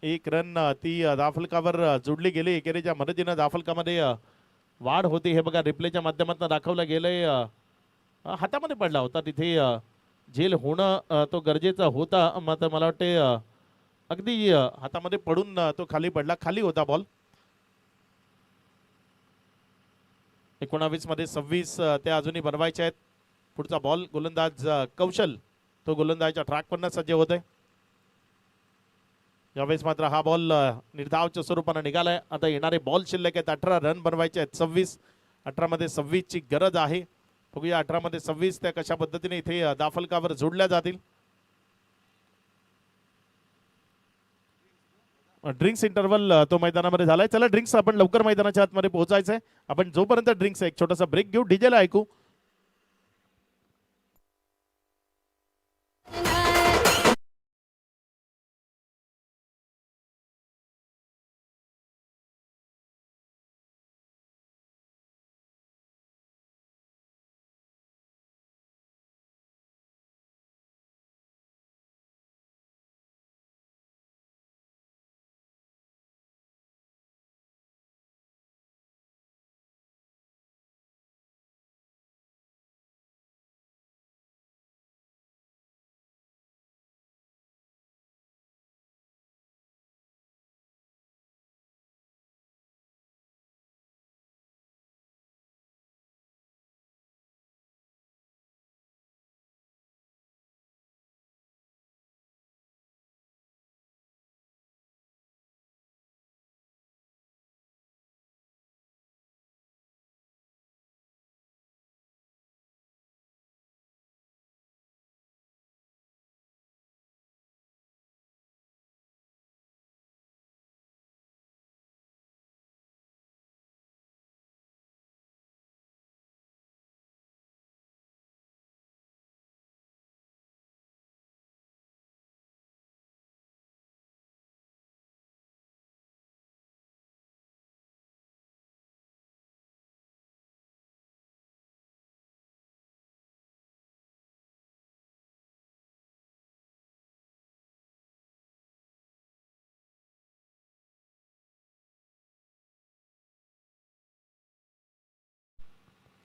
एक रन ती दाफलकावर जोडली गेली. एकेरीच्या मदतीनं दाफलकामध्ये वाढ होती. हे बघा रिप्लेच्या माध्यमातून दाखवलं गेलंय. हातामध्ये पडला होता. तिथे झेल होणं तो गरजेचा होता. मात्र मला वाटते अगदी हातामध्ये पडून तो खाली पडला. खाली होता बॉल. 19 मध्ये 26 त्या अजूनही बनवायचे आहेत. पुढचा बॉल गोलंदाज कौशल तो गोलंदाजच्या ट्रॅकवरनं सज्ज होतोय. यावेळेस मात्र हा बॉल निर्धावच्या स्वरूपाने निघालाय. आता येणारे बॉल शिल्लक आहेत 18 रन बनवायचे आहेत. 26 18 मध्ये 26 ची गरज आहे. बघूया 18 मध्ये 26 त्या कशा पद्धतीने इथे दाफलकावर जोडल्या जातील. ड्रिंक्स इंटरव्हल तो मैदानामध्ये झालाय. चला ड्रिंक्स आपण लवकर मैदानाच्या आतमध्ये पोहोचायचंय. आपण जोपर्यंत ड्रिंक्स एक छोटासा ब्रेक घेऊ. डीजेला ऐकू.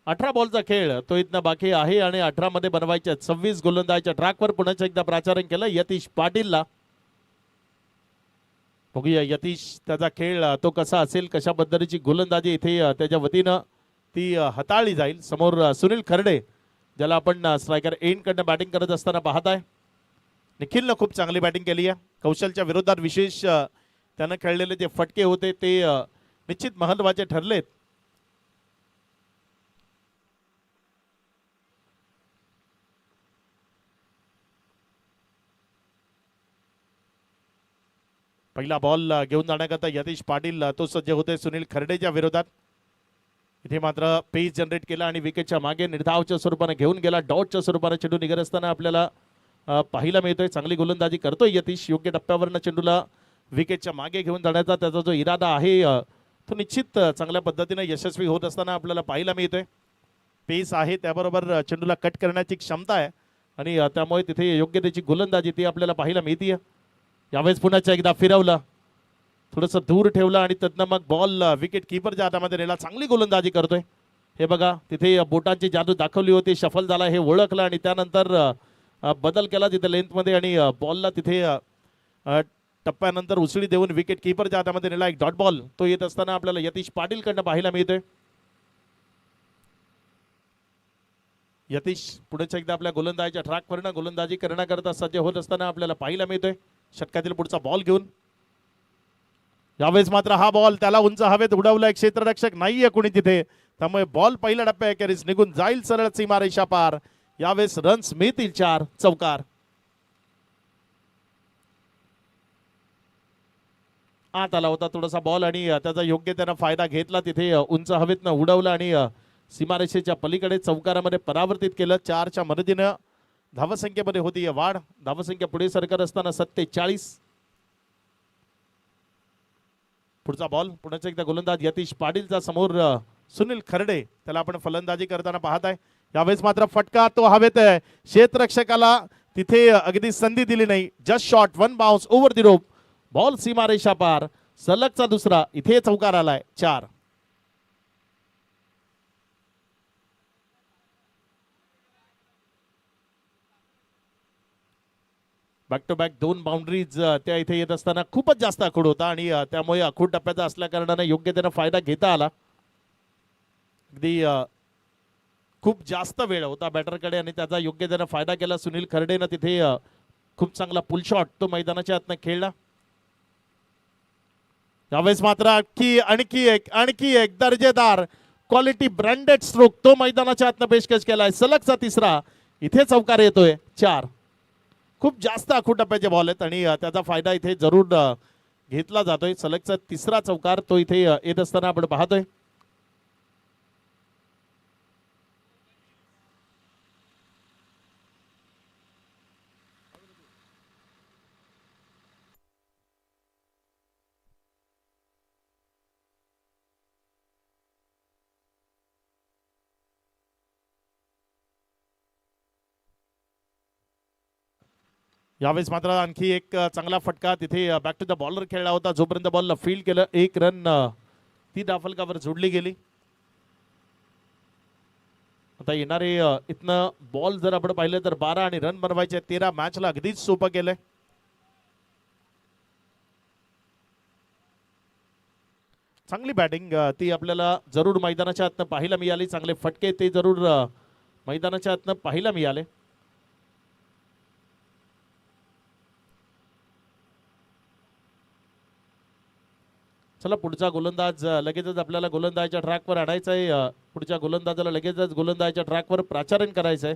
18 बॉलचा खेळ तो इथनं बाकी आहे आणि 18 मध्ये बनवायचे 26 गोलंदाजाच्या ट्रॅकवर पुन्हा एकदा प्राचारण केलं यतीश पाटीलला. बघूया यतीश त्याचा खेळ तो कसा असेल, कशा पद्धतीची गोलंदाजी इथे त्याच्या वतीनं ती हाताळली जाईल. समोर सुनील खर्डे ज्याला आपण स्ट्रायकर एंड कडनं बॅटिंग करत असताना पाहत आहे. निखिलनं खूप चांगली बॅटिंग केली आहे. कौशलच्या विरोधात विशेष त्यानं खेळलेले जे फटके होते ते निश्चित महत्वाचे ठरलेत. पहिला बॉल घेऊन जाण्याकरता यतीश पाटील तो सज्ज होते सुनील खर्डेच्या विरोधात. इथे मात्र पेस जनरेट केला आणि विकेटच्या मागे निर्धावच्या स्वरूपाने घेऊन गेला. डॉटच्या स्वरूपाने चेंडू निघत असताना आपल्याला पाहायला मिळतोय. चांगली गोलंदाजी करतोय यतीश. योग्य टप्प्यावरनं चेंडूला विकेटच्या मागे घेऊन जाण्याचा त्याचा जो इरादा आहे तो निश्चित चांगल्या पद्धतीने यशस्वी होत असताना आपल्याला पाहायला मिळतोय. पेस आहे त्याबरोबर चेंडूला कट करण्याची क्षमता आहे आणि त्यामुळे तिथे योग्य त्याची गोलंदाजी ती आपल्याला पाहायला मिळते. यावेळेस पुन्हा एकदा फिरवलं, थोडंसं दूर ठेवलं आणि त्यातनं मग बॉल विकेट किपरच्या हातामध्ये नेला. चांगली गोलंदाजी करतोय. हे बघा तिथे बोटांची जादू दाखवली होती, शफल झाला हे ओळखलं आणि त्यानंतर बदल केला तिथे लेंथमध्ये आणि बॉलला तिथे टप्प्यानंतर उसळी देऊन विकेट किपरच्या हातामध्ये नेला. एक डॉट बॉल तो येत असताना आपल्याला यतीश पाटील कडनं पाहायला मिळतोय. यतीश पुढे एकदा आपल्या गोलंदाजीच्या ट्रॅकवरनं गोलंदाजी करण्याकरता सज्ज होत असताना आपल्याला पाहायला मिळतोय. षटकातील पुढचा बॉल घेऊन यावेळेस मात्र हा बॉल त्याला उंच हवेत उडवलाय. क्षेत्ररक्षक नाहीये कोणी तिथे, त्यामुळे बॉल पहिल्या टप्प्याखेरीज निघून जाईल सरळ सीमारेषा पार. यावेळेस रन्स मिळतील 4 चौकार. आत आला होता थोडासा बॉल आणि त्याचा योग्य त्यानं फायदा घेतला. तिथे उंच हवेतनं उडवलं आणि सीमारेषेच्या पलीकडे चौकारामध्ये परावर्तित केलं. 4च्या मदतीनं धावसंख्येमध्ये होती वाढ. धावसंख्या पुढे सरकत असताना 47. पुढचा बॉल पुन्हा एकदा गोलंदाज यतीश पाटीलचा समोर सुनील खर्डे त्याला आपण फलंदाजी करताना पाहत आहे. यावेळेस मात्र फटका तो हवेत आहे. क्षेत्ररक्षकाला तिथे अगदी संधी दिली नाही. Just shot, 1 bounce over the rope. Ball सीमारेषा पार. सलगचा दुसरा इथे चौकार आलाय 4. बॅक टू बॅक 2 बाउंड्रीज त्या इथे येत असताना खूपच जास्त आखूड होता आणि त्यामुळे आखूड टप्प्याचा असल्या कारणाने योग्य त्यानं फायदा घेता आला. अगदी खूप जास्त वेळ होता बॅटरकडे आणि त्याचा योग्य त्यानं फायदा केला. सुनील खर्डेनं तिथे खूप चांगला पुल शॉट तो मैदानाच्या आतनं खेळला. यावेळेस मात्र आणखी एक दर्जेदार क्वालिटी ब्रँडेड स्ट्रोक तो मैदानाच्या आतनं पेशकश केलाय. सलगचा तिसरा इथे चौकार येतोय 4. खूप जास्त आखूड टप्प्याचे बॉल आहेत आणि त्याचा फायदा इथे जरूर घेतला जातोय. सलगचा तिसरा चौकार तो इथे येत असताना आपण पाहतोय. यावेळेस मात्र आणखी एक चांगला फटका तिथे बॅक टू द बॉलर खेळला होता. जोपर्यंत बॉलला फील्ड केलं 1 रन ती धावफलकावर जोडली गेली. आता येणारे इथनं बॉल जर आपण पाहिलं तर 12 आणि रन बनवायचे 13. मॅचला अगदीच सोपं केलंय. चांगली बॅटिंग ती आपल्याला जरूर मैदानाच्या आतनं पाहायला मिळाली. चांगले फटके ते जरूर मैदानाच्या आतनं पाहायला मिळाले. चला पुढचा गोलंदाज लगेचच आपल्याला गोलंदाजाच्या ट्रॅकवर आणायचा आहे. पुढच्या गोलंदाजाला लगेचच गोलंदाजाच्या ट्रॅकवर प्राचारण करायचं आहे.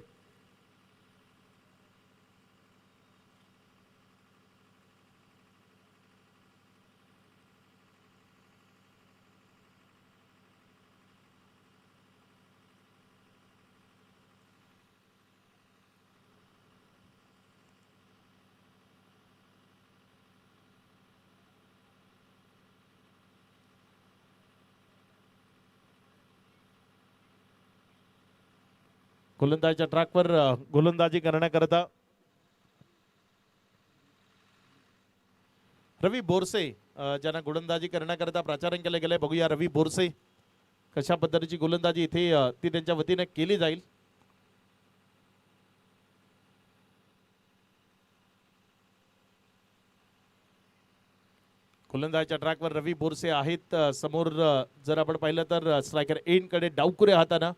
गोलंदाजाच्या ट्रॅकवर गोलंदाजी करण्याकरता रवी बोरसे ज्यांना गोलंदाजी करण्याकरता प्राचारण केले गेले. बघूया रवी बोरसे कशा पद्धतीची गोलंदाजी इथे ती त्यांच्या वतीने केली जाईल. गोलंदाजीच्या ट्रॅकवर रवी बोरसे आहेत. समोर जर आपण पाहिलं तर स्ट्रायकर एन कडे डावकुरे हाताना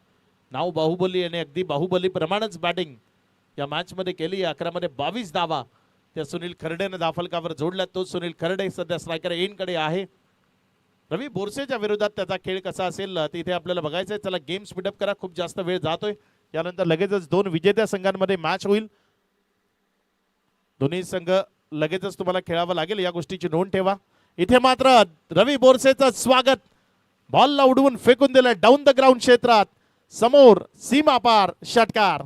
नाव बाहुबली आणि अगदी बाहुबली प्रमाणेच बॅटिंग या मॅच मध्ये केली. 11 मध्ये 22 धावा त्या सुनील खर्डेने धाफलकावर जोडल्या. तो सुनील खर्डे सध्या स्ट्रायकर एन कडे आहे. रवी बोरसेच्या विरोधात त्याचा खेळ कसा असेल तिथे आपल्याला बघायचंय. चला गेम स्पीडअप करा, खूप जास्त वेळ जातोय. यानंतर लगेचच 2 विजेत्या संघांमध्ये मॅच होईल. दोन्ही संघ लगेचच तुम्हाला खेळावं लागेल, या गोष्टीची नोंद ठेवा. इथे मात्र रवी बोरसेचं स्वागत. बॉलला उडवून फेकून दिलं डाऊन द ग्राउंड क्षेत्रात. समोर सीमा पार षटकार.